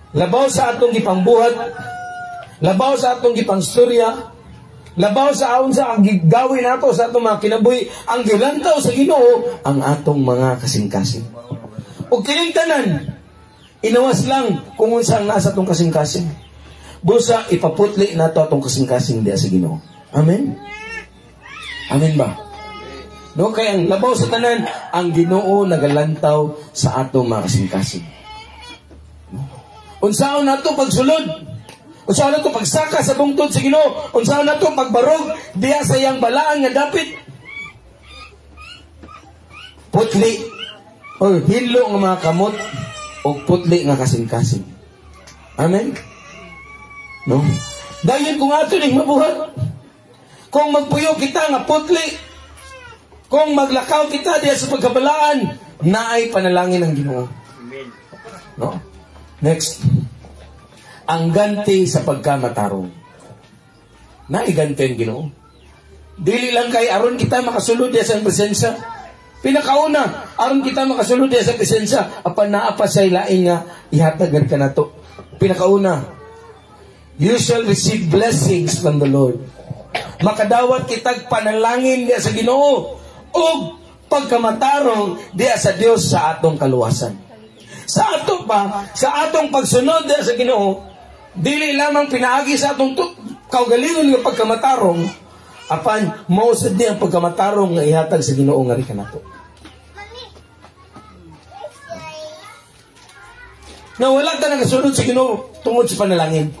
Labaw sa atong gipangbuhat, labaw sa atong gipangstorya, labaw sa aon sa ang gigawin nato sa atong mga kinabuhi, ang gilantaw sa Ginoo ang atong mga kasing-kasing. O kining tanan, inawas lang kung unsang nasa atong kasing-kasing. Busa ipaputli nato atong kasing-kasing diya sa Ginoo. Amen. Amen ba? No, kaya ang labaw sa tanan, ang Ginoo nagalantaw sa atong mga kasing-kasing. Unsaon nato pagsulod, unsaon nato pagsaka sa bungtod sa Ginoo, unsaon nato pagbarog diya sa iyang balaan nga dapit. Putli o hilo nga mga kamot o putli nga kasing-kasing. Amen. No? Dayon kung ato ning mabuhat, kung magpuyo kita nga putli, kung maglakaw kita diya sa pagkabalaan, naay panalangin ng Ginoo. Amen. No? Next, ang ganti sa pagkamatarong. Naiganti ang Ginoo. Dili lang kay aron kita makasulod sa presensya. Pinakauna, aron kita makasulod sa presensya, apan naa pa say laing nga ihatag ka nato. Pinakauna, you shall receive blessings from the Lord. Makadawat kitag panalangin diya sa Ginoo ug pagkamatarong diya sa Dios sa atong kaluwasan. Sa ato pa, sa atong pagsunod sa Ginoo, dili lamang pinaagi sa atong kaugalingon nga pagkamatarong, apan mausad niya ang pagkamatarong nga ihatag sa Ginoo nga rika nato. Na wala ka nagasunod sa Ginoo tungod sa panalangin.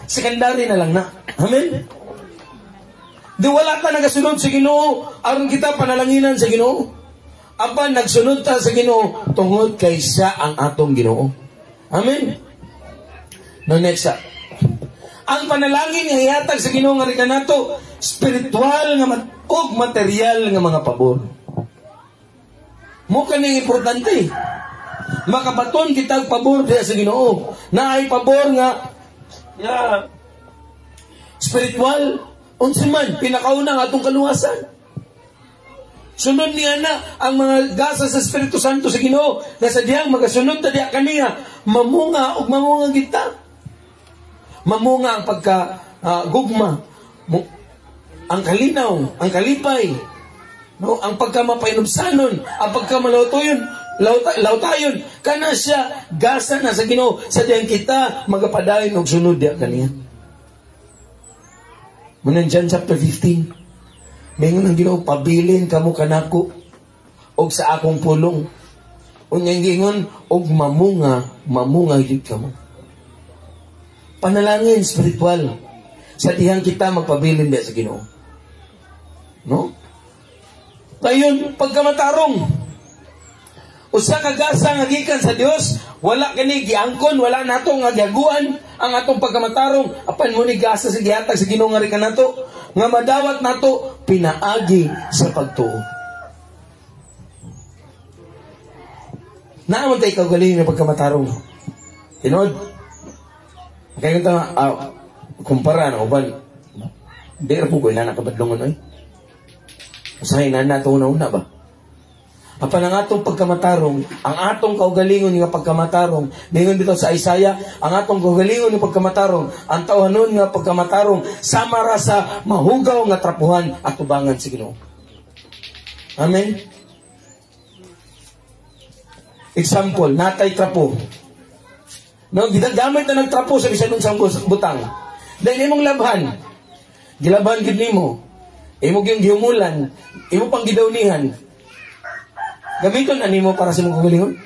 Sekondary na lang na. Amen? Di wala ka nagasunod sa Ginoo aron kita panalanginan sa Ginoo. Apan nagsunod ta sa Ginoo tungod kay siya ang atong Ginoo. Amen. No, next up. Ang panalangin nga ihatag sa Ginoo nga rika nato, spiritual nga ug material nga mga pabor. Mo kaning importante. Makabaton kitag pabor diha sa Ginoo. Naay pabor nga spiritual, unsa man pinakauna nga atong kaluwasan. Sunod niya na ang mga gasa sa Espiritu Santo sa Ginoo na sa diyang magasunod ta diya kaniya mamunga ug mamunga kita. Mamunga ang pagka-gugma, ang kalinaw, ang kalipay, no? Ang pagkamapainomsanon, ang pagkamalawtayon, lawtayon, kana siya gasa na sa Ginoo sa diyang kita magapadayon og sunod diya kaniya. Munan John chapter 15. Mingon ang Ginoo, pabilin kamo kanako og sa akong pulong. Unyang gingon og mamunga gid kamo. Panalangin spiritual sa dihang kita magpabilin diya sa Ginoo. No? Dayon pagkamatarong, usa ka gasa nga gikan sa Dios, wala kani giangkon, wala nato nga giaguan ang atong pagkamatarong, apan mo ni gasa sa gihatag sa Ginoo nga rika nato, nga madawat nato pinaagi sa pagtuo. Naamon tayo kaugaling na pagkamatarong. Tinod. Kaya kanta kumpara na uban. Dira po ko na nakabadlongan ay. Usahay na nato una-una ba? Apan ang atong pagkamatarong, ang atong kaugalingon nga pagkamatarong, ningon dito sa Isaiah, ang atong kaugalingon nga pagkamatarong, ang tawhanon nga pagkamatarong, sama ra sa mahugaw nga trapuhan at tubangan sa Ginoo. Amen? Example, natay trapo. No, gamit na nagtrapo sa bisan sa butang. Dahil imong labhan. Gilabhan gid nimo. Imo gyud gihumulan, imo pang gidawnihan. Gamiton ani mo para sa imong kagalingon?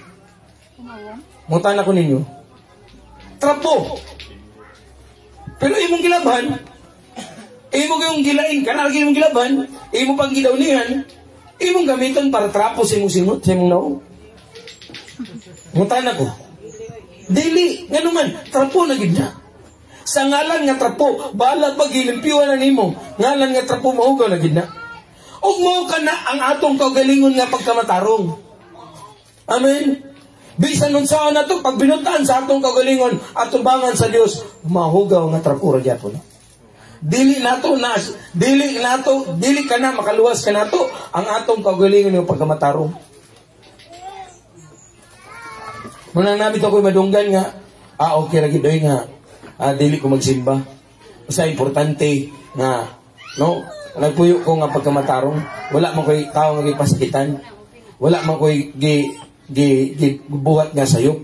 Mutan ako ninyo. Trapo. Pero imong gilabhan, imo gyud gilain, kanal gyud imong gilabhan, imo pang gidawnihan, imong gamiton para trapo sa imong singot, sa imong naong. Mutan ako. Dili, nga naman, trapo na gid na. Sa ngalan nga trapo, balag pag ilimpyuhan na nimo, ngalan nga trapo mahugaw na gid na. Ug mao ka na ang atong kaugalingon nga pagkamatarong. Amen. Bisan unsa na to pag binutan sa atong kaugalingon at tubangan sa Dios, mahugaw nga trapo ra gyapon. Dili ka na makaluwas ka nato ang atong kaugalingon nga pagkamatarong. Munang namin ito ako'y madunggan nga, okay lagi doy nga, dili ko magsimba. Basta importante nga, no, nagpuyo ko nga pagkamatarong, wala man ko'y tao nga gipasakitan, wala man ko'y buhat nga sayop.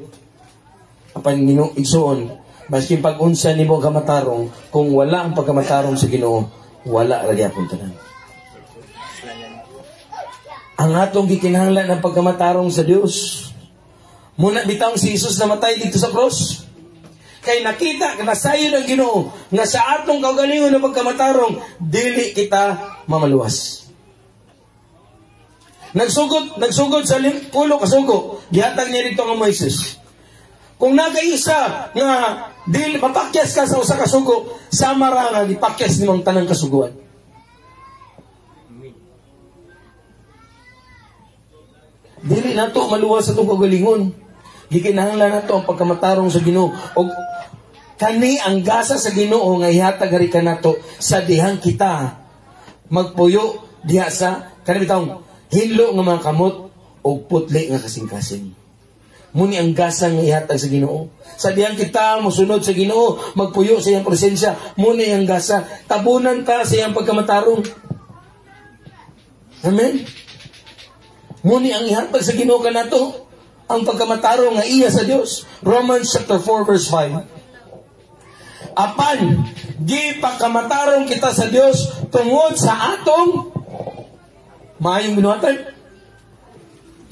Apan Ginoo igsuon, maski pag-unsa nimo kamatarong, kung wala ang pagkamatarong sa Ginoo, wala lagi apon tanan. Ang atong gikinahanglan ng pagkamatarong sa Dios, muna bitang si Jesus namatay dito sa cross. Kay nakita, nasayon ang Ginoo, nga sa atong kaugalingon ng pagkamatarong, dili kita mamaluwas. Nagsugod sa 10 kasugo, gihatag niya dito ng Moises. Kung nagaisa nga dili mapakyas ka sa usa ka sugo, sama ra nga gipakyas nimong tanang kasuguan. Dili nato maluwas sa itong kaugalingon. Gikinahanglan nato ang pagkamatarong sa Ginoo. O kani ang gasa sa Ginoo nga ihatag ari kanato sa dihang kita magpuyo diha sa kani bitawng hinlo nga mga kamot o putli nga kasing-kasing. Muni ang gasa nga ihatag sa Ginoo. Sa dihang kita mosunod sa Ginoo, magpuyo sa iyang presensya, muni ang gasa, tabunan ka sa iyang pagkamatarong. Amen. Muni ang ihatag sa Ginoo kanato ang pagkamatarong nga iya sa Dios. Romans chapter 4 verse 5. Apan gipakamatarong kita sa Dios tungod sa atong maayong binuhatan,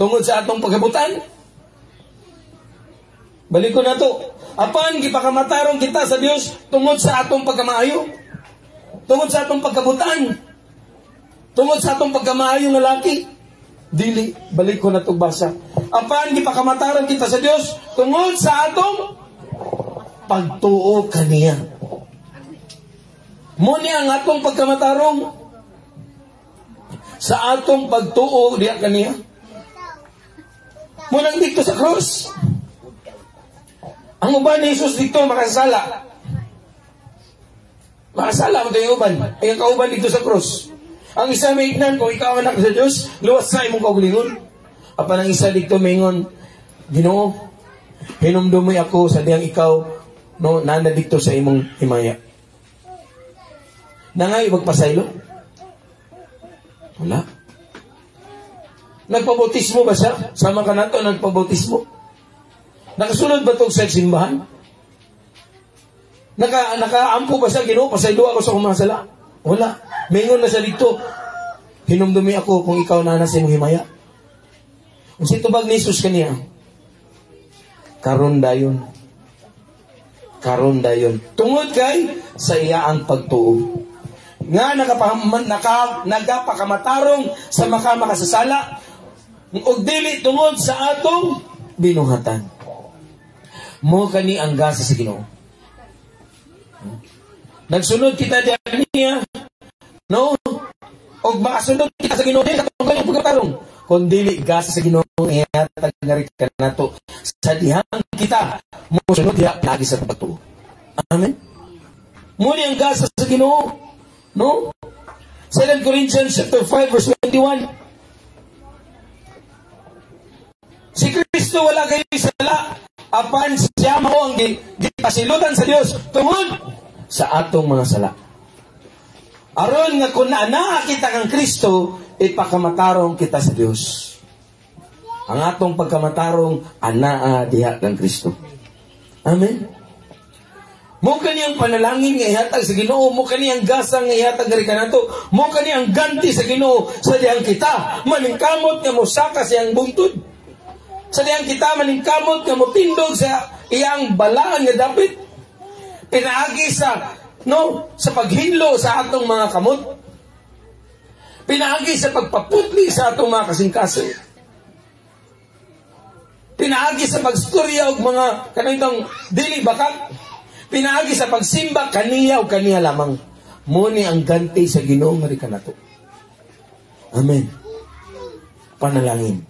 tungod sa atong pagkabutan. Balik ko na to. Apan gipakamatarong kita sa Dios tungod sa atong pagkamaayo, tungod sa atong pagkabutan, tungod sa atong pagkamaayo nga laki. Dili, balik ko na itong basa. Apan gipakamatarong kita sa Dios tungod sa atong pagtuo kaniya. Muni ang atong pagkamatarong sa atong pagtuo diya kaniya. Munang dito sa cross. Ang uban ni Jesus dito makasala. Makasala mo ito yung uban. Ay ang kauban dito sa cross. Ang isa may ignan, kung ikaw anak sa Diyos, luwas sa imong kaugalingon. Apan ang isa dito maingon, Ginoo, hinumdumoy ako sa diyang ikaw, no, nana dito sa imong himaya. Nangay magpasaylo? Wala. Nagpabautismo ba siya? Sama ka nato, nagpabautismo. Nakasunod ba ito sa simbahan? Nakaampo ba siya, Ginoo, pasaylo ako sa kumasala? Wala. Maingon na siya dito, hinumdumi ako kung ikaw na nasa imong himaya. Kung si tubag ni Jesus kaniya, karon dayon. Karon dayon. Tungod kay sa iya ang pagtuo. Nga nagapakamatarong sa makamakasasala, ug dili tungod sa atong binuhatan. Mo kani ang gasa sa Ginoo. Nagsunod kita diyan, no? O makasunod kita sa Ginoo, katong kanyang pagkatarong. Kung dili gasa sa Ginoo, ihatag nga rin ka nato sa dihang kita, musunod diha lagi sa pagtuo. Amen? Muli ang gasa sa Ginoo, no? 2 Corinthians chapter 5 verse 21. Kristo wala kayo sala. Apan siya mao ang gipasilutan sa Dios tungod sa atong mga sala. Aron nga kung naa kita kang Kristo, ipakamatarong kita sa Dios. Ang atong pagkamatarong anaa diha kang Kristo. Amen. Mo kaniyang panalangin nga ihatag sa Ginoo, mo kaniyang gasang nga ihatag nga kanato, mo kaniyang ganti sa Ginoo sa dihang kita maningkamot nga mosaka sa iyang bungtod. Sa dihang kita maningkamot nga motindog sa iyang balaan nga dapit. Pinaagi sa paghinlo sa atong mga kamot. Pinaagi sa pagpaputli sa atong mga kasing-kasing. Pinaagi sa pagstorya og mga kanitong dili bakat. Pinaagi sa pagsimba kaniya o kaniya lamang. Muni ang ganti sa Ginoo nga kanato. Amen. Panalangin.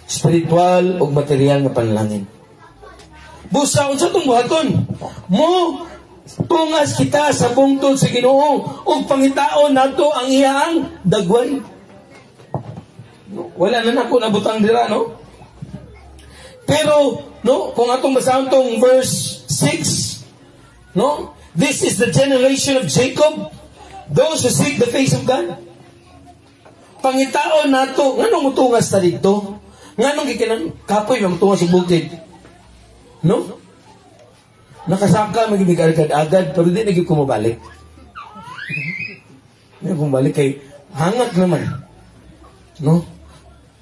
Spiritual o material nga panalangin. Busa unsa tong buhaton? Mo tungas kita sa bungtod sa Ginoo ug pangitaon nato ang iyang dagway. Wala na nako nabutang dira, no? Pero, kung atong basahon tong verse 6, this is the generation of Jacob, those who seek the face of God. Pangitaon nato, nganong mutungas ta dito? Nganong gikinang kapoy na mutungas sa bukid? No? Nakasaka, magiging-agad, pero di naging kumabalik. Hindi kumabalik kay hangat naman. No?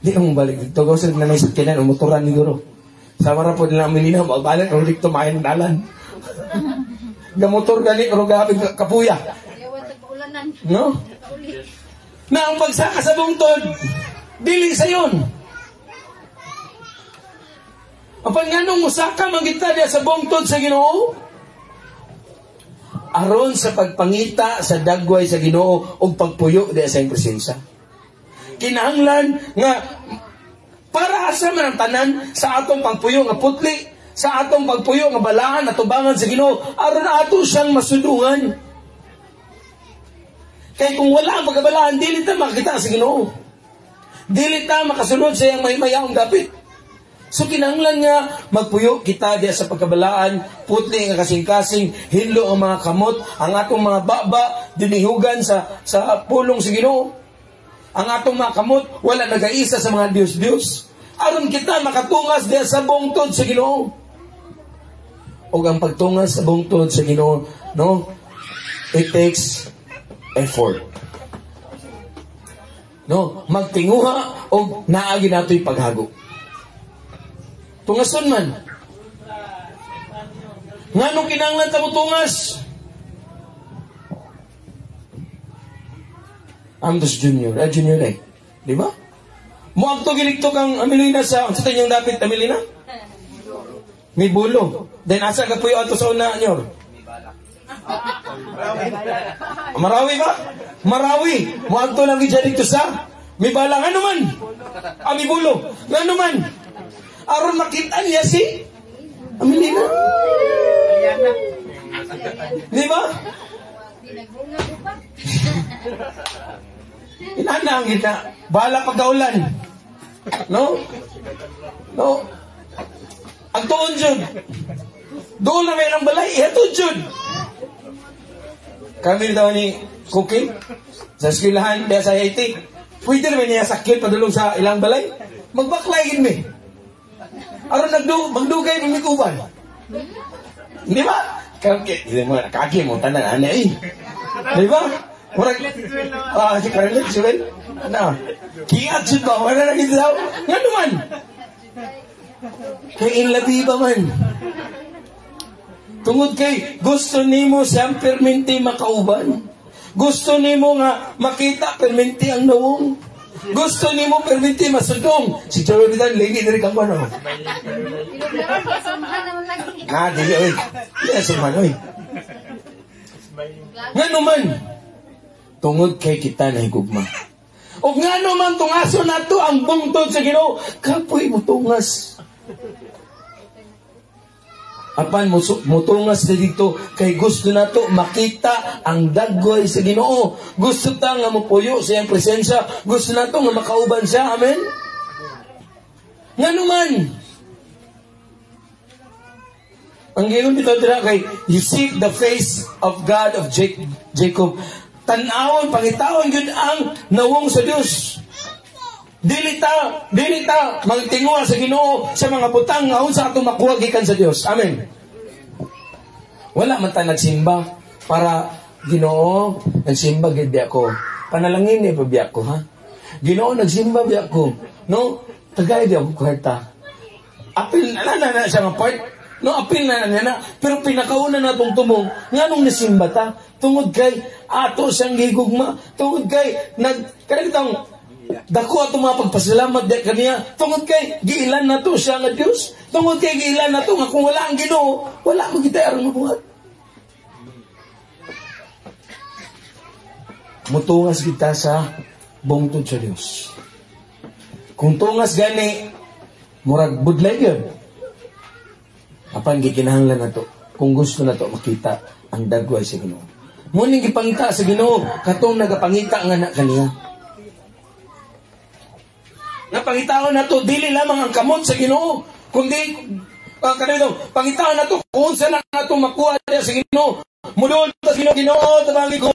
Di na mabalik dito. Kasi nanay sa kinan, umuturan ni Guro. Sa mara po nila Melina, magbalik, pero dito mahin dalan. Gamotor gani, pero gabing kapuya. No? Na ang pagsaka sa bungtod, dili sa yun. Apan nga nung musaka, magita niya sa bungtod sa Ginoo, aron sa pagpangita sa dagway sa Ginoo o pagpuyo diya sa iyong presensya. Kinahanglan nga para asa man ang tanan sa atong pagpuyo nga putli, sa atong pagpuyo nga balaan at tubangan sa Ginoo, aron ato siyang masudungan. Kaya kung wala ang pagkabalaan, dili ta makakita sa Ginoo. Dili ta makasunod sa iyang mahimayaong dapit. So kinahanglan nga magpuyo kita diya sa pagkabalaan, putli nga kasing-kasing, hinlo ang mga kamot, ang atong mga baba dinihugan sa pulong sa Ginoo. Ang atong mga kamot, wala nagaisa sa mga Diyos-Diyos. Aron kita makatungas diya sa bungtod sa Ginoo. O ang pagtungas sa bungtod sa Ginoo, it takes effort. Magtinguha o naagi nato'y paghago. Tungason man. Nganong kinahanglan ta mo tungas? Amdos Junior. Junior eh. Di ba? Muagto giligto kang Amelina sa tanyong dapit, Amelina? May bulo. Then asa ka puyo ato sa una, Nyor? Marawi ba? Marawi. Muagto lang gidya dito sa may balang. Ano man? May bulo. Ano man? Aron makita niya si Amelina. Di ba? Inanang kita. Bala pagkaulan. No? Ang tuon dyan. Doon na mayroong balay. Ito dyan. Kami daw ni Cookie sa eskwelahan kaya sa Haiti. Pwede naman niya sakit padulong sa ilang balay. Magbaklayin mi. Aron magdugay ng mikuban. Di ba? Kaki mo tanan ana eh. Di ba? Murag si Carlet Suel. Ano? Kiat jud ba wala na gid daw. Ngano man? Kay inlabi ba man? Tungod kay gusto nimo siyang perminti makauban. Gusto nimo nga makita perminti ang nawong. Gusto nimo perminti masudong. Si Jordan lagi diri kang ano. Dili oy. Yes man oy. Ngano man? Tungod kay kita na higugma. O ngano man tungaso nato ang bungtod sa Ginoo, kapoy mo tungas. Apan mutungas na dito kay gusto nato makita ang dagway sa Ginoo. Gusto ta nga mopuyo sa iyang presensya. Gusto nato nga makauban siya. Amen? Nganuman. Ang giyon dito dira kay you seek the face of God of Jacob. Tan-awon pangitaon gyud ang nawong sa Dios. Dili ta magtinguha sa Ginoo sa mga butang nga unsa atong makuha gikan sa Dios. Amen. Wala man ta nagsimba para Ginoo, nagsimba gid ako. Panalangin ni pa biya ko, ha? Ginoo, nagsimba biya ko. No? Tagay di ako kwarta. Apil na siya nga part. No, apil na. Pero pinakauna na itong tumong, nga nung nasimba ta, tungod kay ato siyang gigugma, tungod kay, kanitang, dako ato mga pagpasalamat di kaniya, tungod kay, giilan na to siya nga Diyos, tungod kay, giilan na to, nga kung wala ang Ginoo, wala mo kita arang mabuhat. Mutungas kita sa bungtod sa Diyos. Kung tungas gani, murag budlay yun. Apan gikinahanglan na to. Kung gusto na to makita ang dagway sa Ginoo. Muning gipangita sa Ginoo katong nagapangita nga na kaniya. Napangitaon na to dili lamang ang kamot sa Ginoo, kundi kanito pangitaon na to kung saan na to makuha sa Ginoo. Mudol ta sa Ginoo tabagi ko.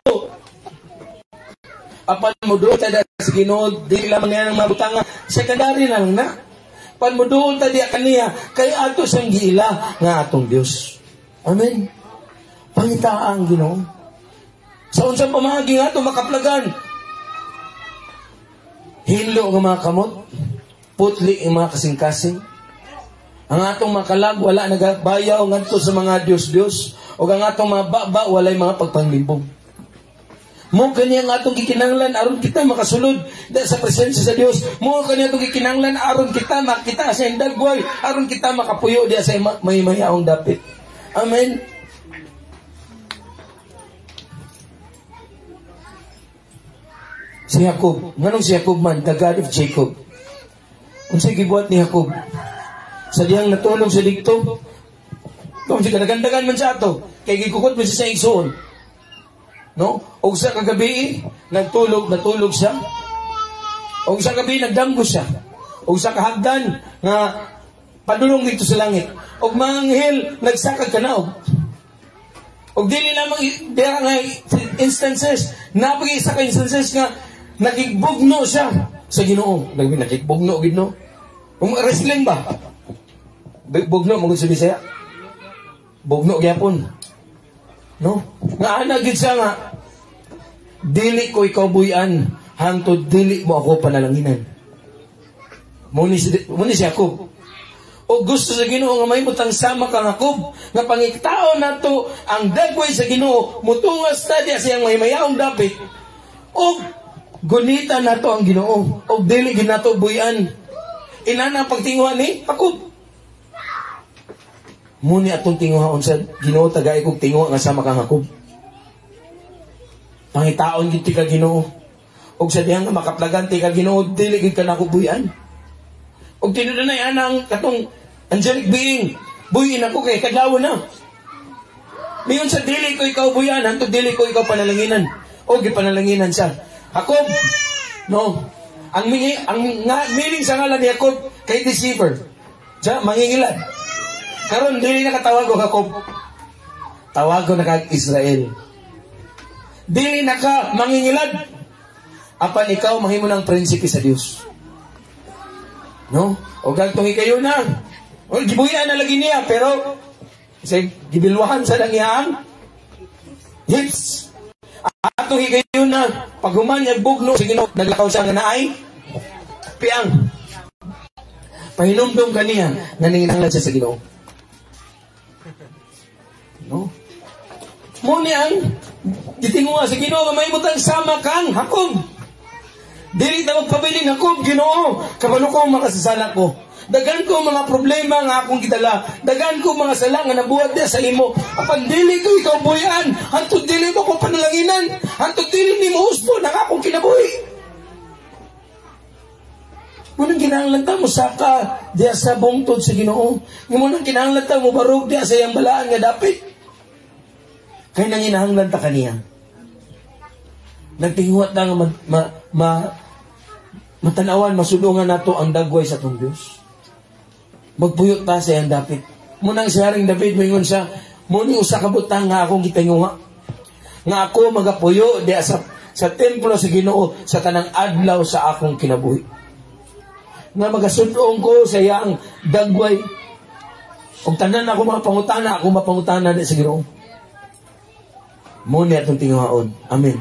Apan mudol ta sa Ginoo dili lamang yan ang mabutanga secondary lang na. Panmuduol ta diya kaniya, kay ato siyang giila nga atong Diyos. Amen. Pangitaan Ginoo. Sa unsang pamagi nga ito makaplagan. Hilo nga mga kamot, putli ang mga kasing-kasing. Ang atong makalag, wala nagabayaw ngadto sa mga Diyos-Diyos. O ang atong mga baba, walay mga pagpanglimbong. Mo kanya nga atong gikinanglan aron kita makasulod sa presensya sa Dios. Mo kanya atong gikinanglan aron kita makita sa dagway, aron kita makapuyo diya sa may-mayaong dapit. Amen. Si Jacob, nganong si Jacob man, the God of Jacob. Unsay gibuhat ni Jacob? Sa diyang natulog sa dikto, kung si kanagandagan man siya ato, kay gikukot man siya sa igsoon. No? O sa kagabi, nagtulog siya. O sa gabi, nagdamgo siya. O sa kahagdan, nga padulong dito sa langit. O mga anghel, nagsakag kanaog. O dili lamang, dira nga instances, napag-isa ka instances nga, nakigbugno siya sa Ginoo. Nakigbugno, Ginoo. Kung wrestling ba? Bugno, magod sa Bisaya. Bugno, gyapon. No? Nga anagid siya nga, dili ko ikaw buyan, hangtod dili mo ako panalanginan. Muni si Jacob. O gusto sa Ginoo nga may butang sama kang Jacob, nga pangiktaon nato ang dagway sa Ginoo, mutungas na diya siyang may mayaong dapit. O gunita nato ang Ginoo, o dili ginato buyan. Inana ang pagtinguhan ni Jacob. Muni atong tinguhaon sa Ginoo tagay kog tinguha nga sama kang Jacob. Pangitaon gid ti ka Ginoo. Og sa diyang makaplagan ti ka Ginoo dili gid ka nako buyan. Og tinudanay anang katong angelic being, buyin ako kay kadlaw na. Miyon sa dili ko ikaw buyan, hantud dili ko ikaw panalanginan. Og gipanalanginan siya. Jacob, no. Ang meaning sa ngalan ni Jacob kay deceiver. Siya mangingilad. Karon dili na katawag ko Jacob. Tawag ko na kag Israel. Dili na ka mangingilad. Apan ikaw mahimo ng prinsipe sa Dios. No? O gagtong ikayo na. O gibuyan na lagi niya pero say gibilwahan sa langyaang hips. Atong ikayo na paghuman niya bugno sige no naglakaw siya nga naay piang. Pahinumdum kaniya nga nanginahanglan siya sa Ginoo. No? Muni ang gitinguha sa Ginoo nga may butang sama kang Jacob. Dili ta magpabiling Jacob, Ginoo, kabalo ko makasasala ko. Dagan ko mga problema nga akong gidala. Dagan ko mga sala nga nabuhat diya sa imo. Apan dili ko ikaw buyan. Hantod dili mo ko panalanginan. Hantod dili ni mo husbo nang akong kinabuhi. Munang kinahanglan ta mo saka diya sa bungtod sa Ginoo. Munang kinahanglan ta mo barog diya sa iyang balaan nga dapit. Kaya nanginahanglan ta kaniya. Nagtinguhat na nga matanawan, masulungan nato ang dagway sa itong Diyos. Magpuyot ta sa iyang dapit. Munang si Haring David, mayingon siya, muni usa ka butang nga akong gitinguha. Nga ako magapuyo diya sa templo sa Ginoo sa tanang adlaw sa akong kinabuhi. Nga magasudong ko sa iyang dagway. Kung tanan ako mapangutana diya sa Ginoo. Muni atong tinguhaon. Amen.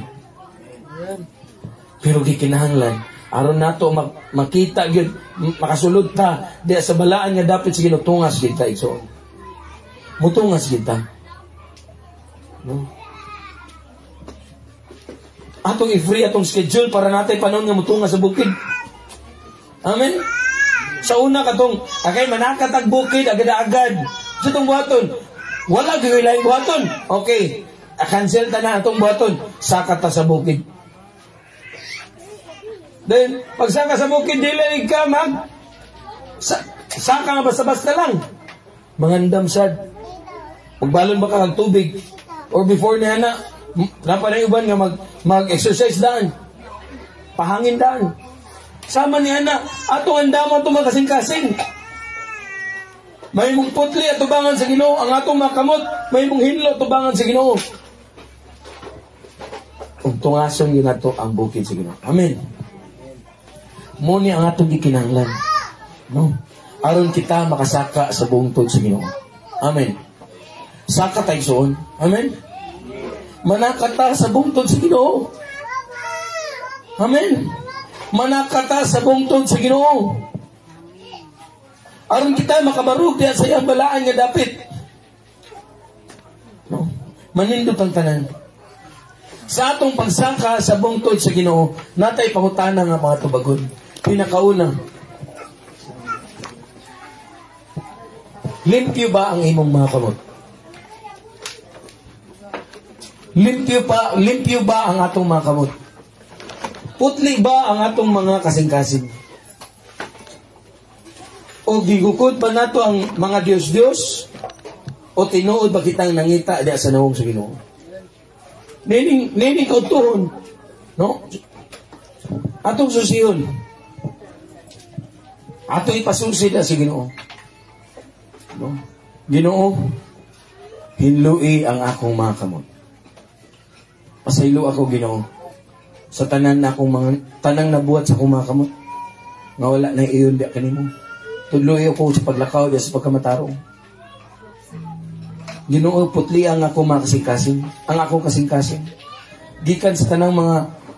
Pero gikinahanglan, aron nato makita gyud, makasulod ta diya sa balaan nga dapat sa Ginoo, tungas kita igsoon. Mutungas kita. No? Atong i-free atong schedule para natay panahon nga mutungas sa bukid. Amen. Sa una katong akay manakatag bukid agad-agad. Sa tong buhaton, wala gyud lain buhaton. Okay. Cancel ta na atong buhaton. Sakat ta sa bukid. Then, pag saka sa bukid, dili ka saka nga basta-basta lang. Mangandam sad. Pagbalon ba ka ng tubig? Or before niya na, napanay uban nga mag-exercise daan. Pahangin daan. Sama niya na, atong andaman ito kasing-kasing. May mong putli at tubangan sa Ginoo. Ang atong makamot, may mong hinlo at tubangan sa Ginoo. Kung tungason yun na ang bukid sa Ginoo. Amen. Muni ang atong gikinahanglan. No? Aron kita makasaka sa buong tod sa Ginoo. Amen. Saka tayo soon. Amen. Manakata sa buong tod sa Ginoo. Amen. Manakata sa buong tod sa Ginoo. Aron kita makabarug diya sa iyang balaan nga dapit. No? Manindot ang tanan. Sa atong pagsaka sa bungtod sa Ginoo, natay pangutana nga mga tubagon. Pinakauna, limpyo ba ang imong mga kamot? Limpyo ba ang atong mga kamot? Putli ba ang atong mga kasing-kasing? O gigukod pa nato ang mga Diyos-Diyos? O tinuod ba kitang nangita diya sa nawong sa Ginoo? Nining kautuhon, no? Atong susihon. Atong ipasusi na si Ginoo. No? Ginoo, hinlui ang akong mga kamot. Pasaylo ako, Ginoo, sa tanan na akong tanang nabuhat sa akong mga kamot. Nga wala na iyon diya kanimo. Tudloy ako sa paglakaw diya sa pagkamatarong. Ginoo, putli ang akong mga kasing-kasing. Ang akong kasing-kasing. Gikan sa tanang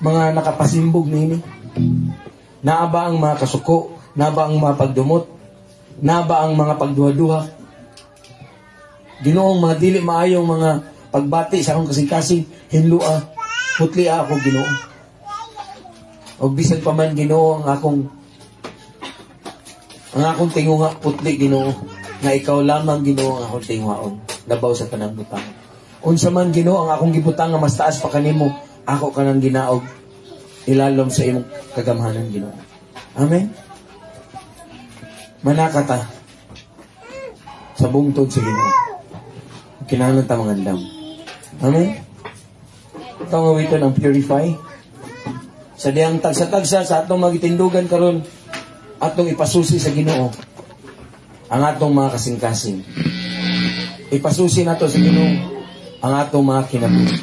mga nakapasimbog nini. Naa ba ang mga kasuko? Naa ba ang mga pagdumot? Naa ba ang mga pagduha-duha? Ginoong mga dili maayong mga pagbati sa akong kasing-kasing, hinlua, putli ako, Ginoo. O bisan pa man, Ginoo, ang akong tingunga, putli, Ginoo, nga ikaw lamang, Ginoo, ang akong tinguhaon. Labaw sa tanang butang. Unsa man, Ginoo, ang akong gibutang nga mas taas pa kanimo, ako kanang ginaog, ilalom sa imong kagamhanan, Ginoo. Amen. Manakata sa bungtod sa Ginoo. Kinahanglan ta mangandam. Amen. Ito ang awiton ang purify. Sa diyang tagsa-tagsa sa atong magitindugan karon, atong ipasusi sa Ginoo ang atong mga kasing-kasing. Ipasusi nato sa Ginoo ang atong mga kinabuhi.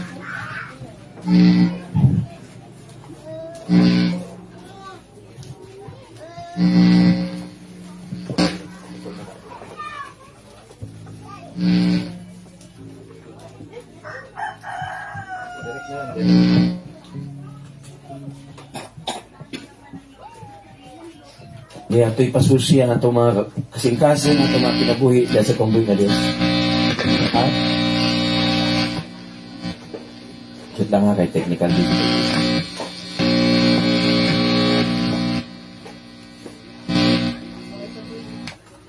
Kaya ito'y pasusi ang atong mga kasing-kasing, atong mga kinabuhi dahil sa kumbuhi na Diyos. Ha? Shoot lang nga kay technical dito.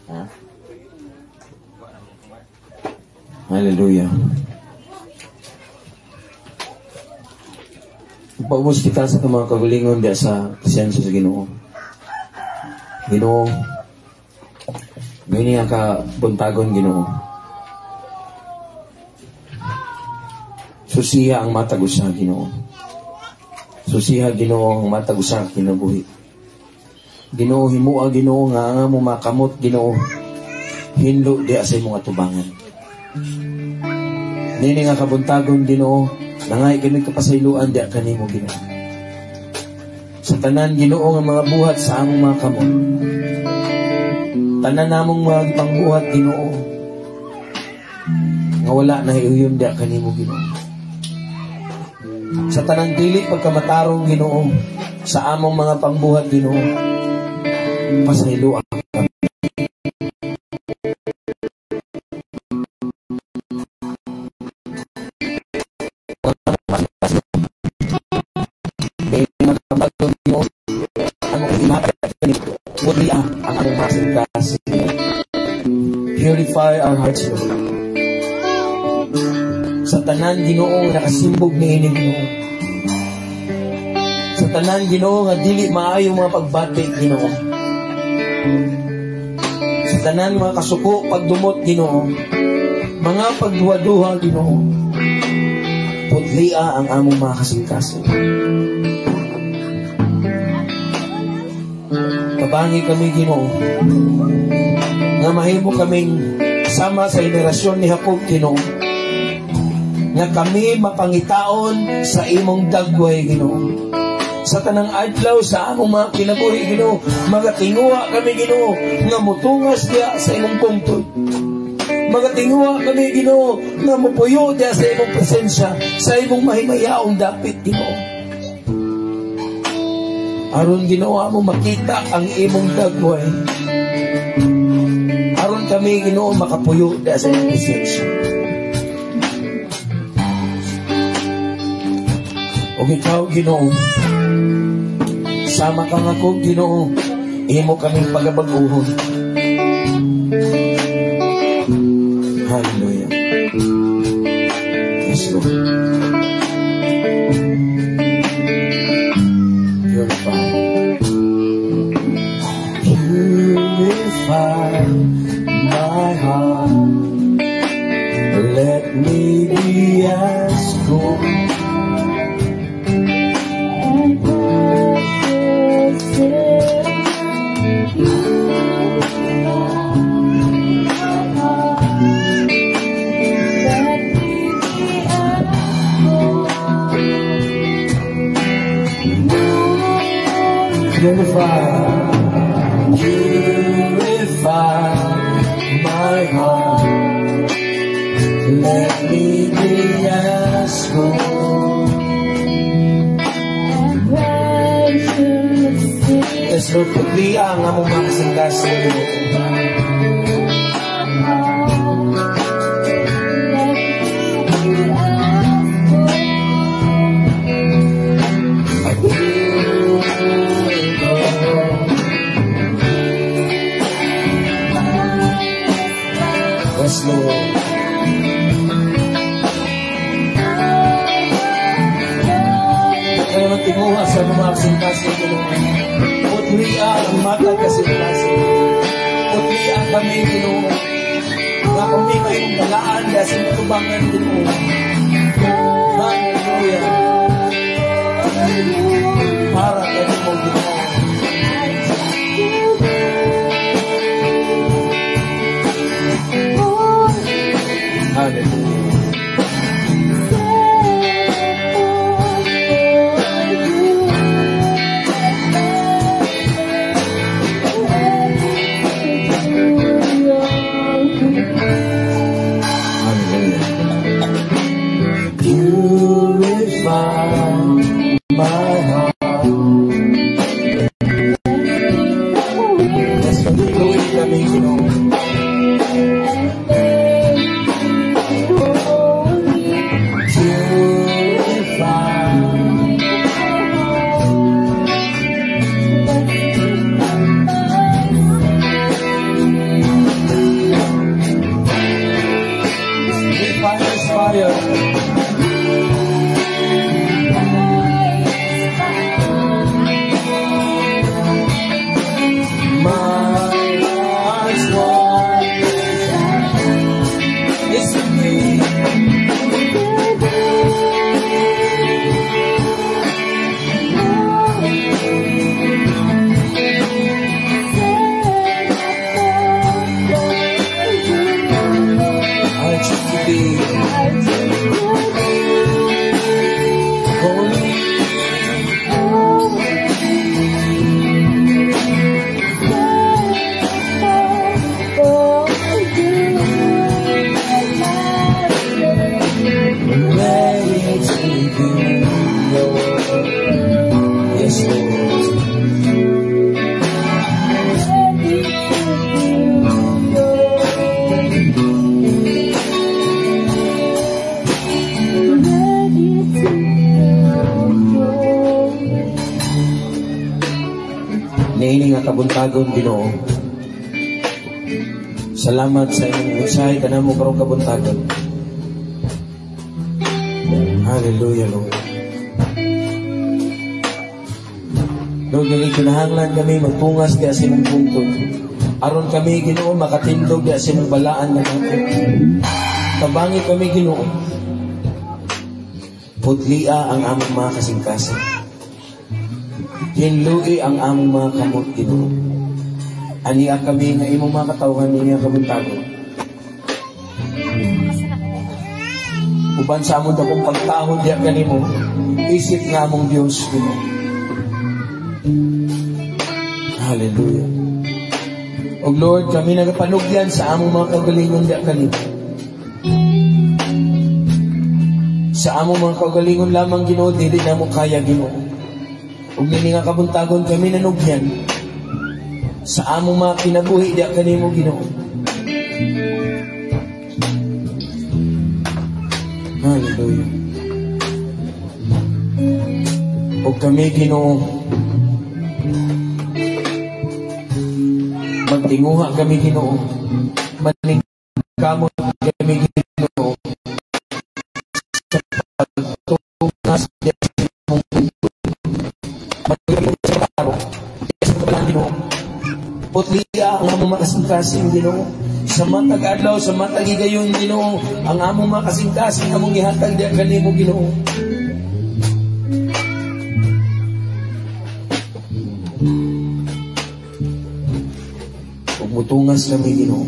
Ha? Hallelujah. Paubos kita sa mga kagulingon diya sa presensya sa Ginoo. Ginoo, ngayon nga kabuntagon, Ginoo. Susiha ang matag usa, Ginoo. Susiha, Ginoo, ang matag usa kinabuhi. Ginoo, himua, Ginoo, nga mo makamot, Ginoo. hinlo di sa imong atubangan. Nini nga kabuntagon Ginoo, nangay kami kapasayloan di kanimo Ginoo. Sa tanan Ginoo nga mga buhat sa among mga kamot. Tanan namong mga pangbuhat Ginoo. Nga wala na hiuyon di kanimo Ginoo. Sa tanang dili pagkamatarong Ginoo, sa among mga pangbuhat Ginoo, pasayloan kami. Purify our hearts, Lord. Sa tanan Ginoo nakasimbog niini Ginoo. Sa tanan Ginoo nga dili maayo mga pagbati Ginoo. Sa tanan mga kasuko pagdumot Ginoo. Mga pagduwa-duha Ginoo. Putlia ang among mga kasingkaso. Kabangi kami Ginoo. Nga mahimo kaming sama sa henerasyon ni Jacob Ginoo. Nga kami mapangitaon sa imong dagway Ginoo. Sa tanang adlaw sa among mga kinabuhi Ginoo, magatinguha kami Ginoo nga mutungas diya sa imong pungtod. Magatinguha kami Ginoo nga mupuyo diya sa imong presensya, sa imong mahimayaong dapit Ginoo. Aron Ginoo mo makita ang imong dagway. Aron kami Ginoo makapuyo diya sa imong presensya. O ikaw Ginoo, sama kang ako Ginoo, imo kaming pagabaguhon. Hallelujah. Yes, Lord. Purify. Purify my heart. Let me be as gold. Purify my heart. Let me be as gold. Yes, Lord, paglia ang among mga kasingkasan. Yes, Lord. Kaya magtinguha sa mga kasingkasan Ginoo. Putlia ang matag kasingkasan. Putlia kami Ginoo. Nga kami mayroong galaan dahil sa matubangan Ginoo. Hallelujah. Para kayo mo Ginoo. Hallelujah. Purify my heart. Kaniini nga kabuntagon, Ginoo. Salamat sa inyong mensahe kanamo karong kabuntagon. Hallelujah, Lord. Lord, gali kinahanglan kami magpungas di asin mong bungtod. Aron kami, Ginoo, makatindog di asin mong balaan na natin. Tabangi kami, Ginoo. Putlia ang among mga kasing-kasing. Hinlui ang among mga kamot, Ginoo. Aniya kami nga imong mga katawhan niya kabuntagon. Uban sa amon akong pagtahod diya kanimo, isip nga among Diyos, Ginoo. Hallelujah. O Lord, kami nagapanugyan sa among mga kagalingon diya kanimo. Sa among mga kagalingon lamang, Ginoo, dili na mo kaya, Ginoo. Ug nini nga kabuntagon kami nanugyan sa among mga kinabuhi diya kanimo, Ginoo. Hallelujah. O kami, Ginoo, magtinguha kami, Ginoo. Maningkamot kami, Ginoo. Sa pagtungas diya sa magiging sa karo diya sa kalang, Ginoo. Putliya ang among makasing-kasing, Ginoo. Sa matag adlaw, sa matag higayon, Ginoo, ang among makasing-kasing among gihatag diya kanimo, Ginoo. Ug mutungas kami, Ginoo.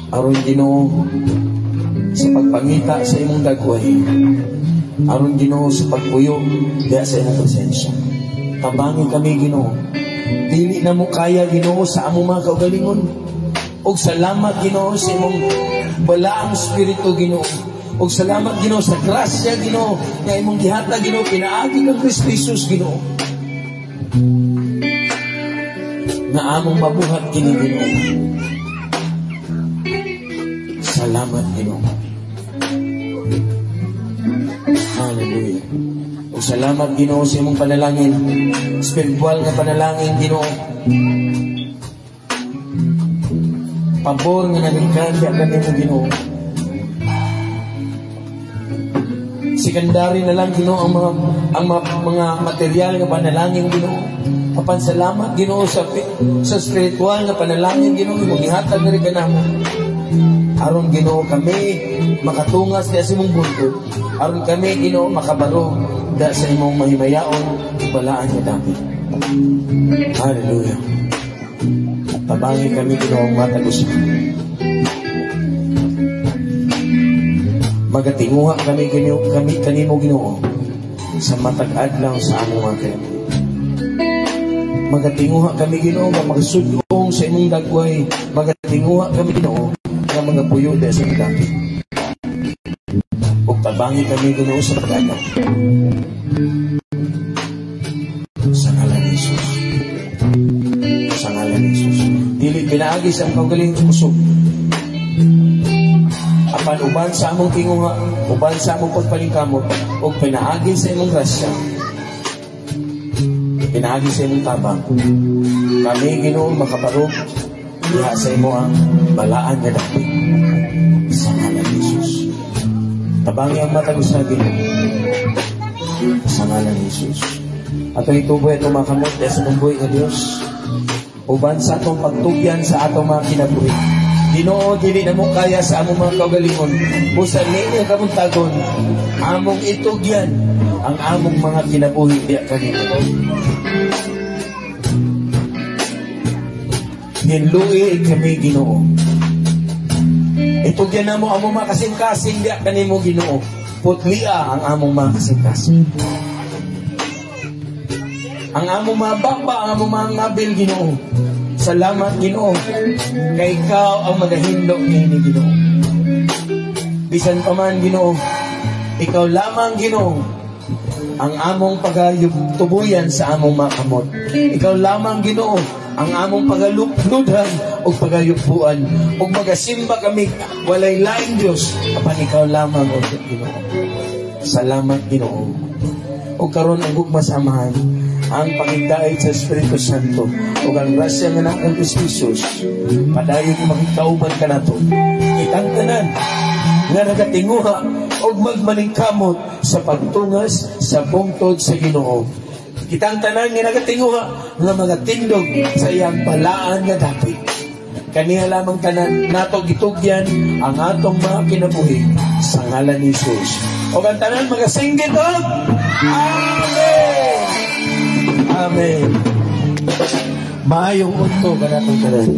Aron, Ginoo, sa pagpangita sa imong dagway. Aron, Ginoo, sa pagpuyo diya sa imong presensya. Tabangi kami, Ginoo. Dili na mo kaya, Ginoo, sa among mga kaugalingon. Og salamat, Ginoo, sa imong balaang spiritu, Ginoo. Og salamat, Ginoo, sa grasya, Ginoo, nga imong gihatag, Ginoo, pinaagi kang Kristo Jesus, Ginoo. Na among mabuhat kini, Ginoo. Salamat, Ginoo. Hallelujah. O salamat, Ginoo, sa imong panalangin. Spiritual nga panalangin, Ginoo. Pabor nga nalingkan diya kanimo, Ginoo. Sekundary na lang, Ginoo, ang mga material nga panalangin, Ginoo. Kapansalamat, Ginoo, sa spiritual nga panalangin, Ginoo, imong gihatag na rin kanamo. Aron, Ginoo, kami makatungas diya sa imong bundok. Aron kami, Ginoo, makabaro diya sa imong mahimayaon, balaan nga dapit. Hallelujah. Tabangi kami, Ginoo, matagos. Magatinguha kami kanimo, Ginoo, sa matag adlaw sa among mga kinabuhi. Magatinguha kami, Ginoo, nga magsudlong sa imong dagway. Magatinguha kami, Ginoo, nga mga puyo diya sa imong dapit. Ug tabangi kami, Ginoo, sa pag-adlaw. Sa ngalan ni Jesus. Sa ngalan ni Jesus. Dili pinaagi sa among kaugaling kusog. Apan uban sa among tinguha, uban sa among pagpalingkamot, ug pinaagi sa imong grasya. Pinaagi sa imong tabang. Kami, Ginoo, makabarog diha sa imo ang balaan nga dapit. Sa ngalan ni Jesus. Tabangi ang matag sa Ginoo. Sa ngalan ni Jesus. Ato ituboy at makamot sa tumboy nga Dios. Uban sa atong pagtugyan sa atong mga kinabuhi. Ginoo, dili na mo kaya sa among mga kaugalingon. Busa ninyo kabuntagon, among itugyan ang among mga kinabuhi diya kanimo. Hinlui kami, Ginoo. Itugyan na mo among mga kasing-kasing diya kanimo, Ginoo. Putlia ang among mga kasing-kasing. Ang among mga baba, ang among mga ngabil, Ginoo. Salamat, Ginoo, kay ikaw ang magahindog nini, Ginoo. Bisan pa man, Ginoo, ikaw lamang, Ginoo, ang among pagayutubuyan sa among mga kamot. Ikaw lamang, Ginoo, ang among pagaludhan o pagayupuan. O magasimba kami, walay laing Diyos, apan ikaw lamang o Ginoo. Salamat Ginoo. O karon ang gugmasamahan, ang pagigdait sa Espiritu Santo o ang grasya nga ng Jesus, padayon makikauban ka na to. Kitang tanan nga nagatinguha o magmaningkamot sa pagtungas sa bungtod sa Ginoo. Kitang tanan nga nagatinguha nga mga tindog sa iyang balaan nga dapit. Kaniya lamang tanan nato gitugyan ang atong mga kinabuhi sa ngalan ni Jesus. O ang tanan mga singgit o Amen! Amen. Maayong unto ka natong tanan.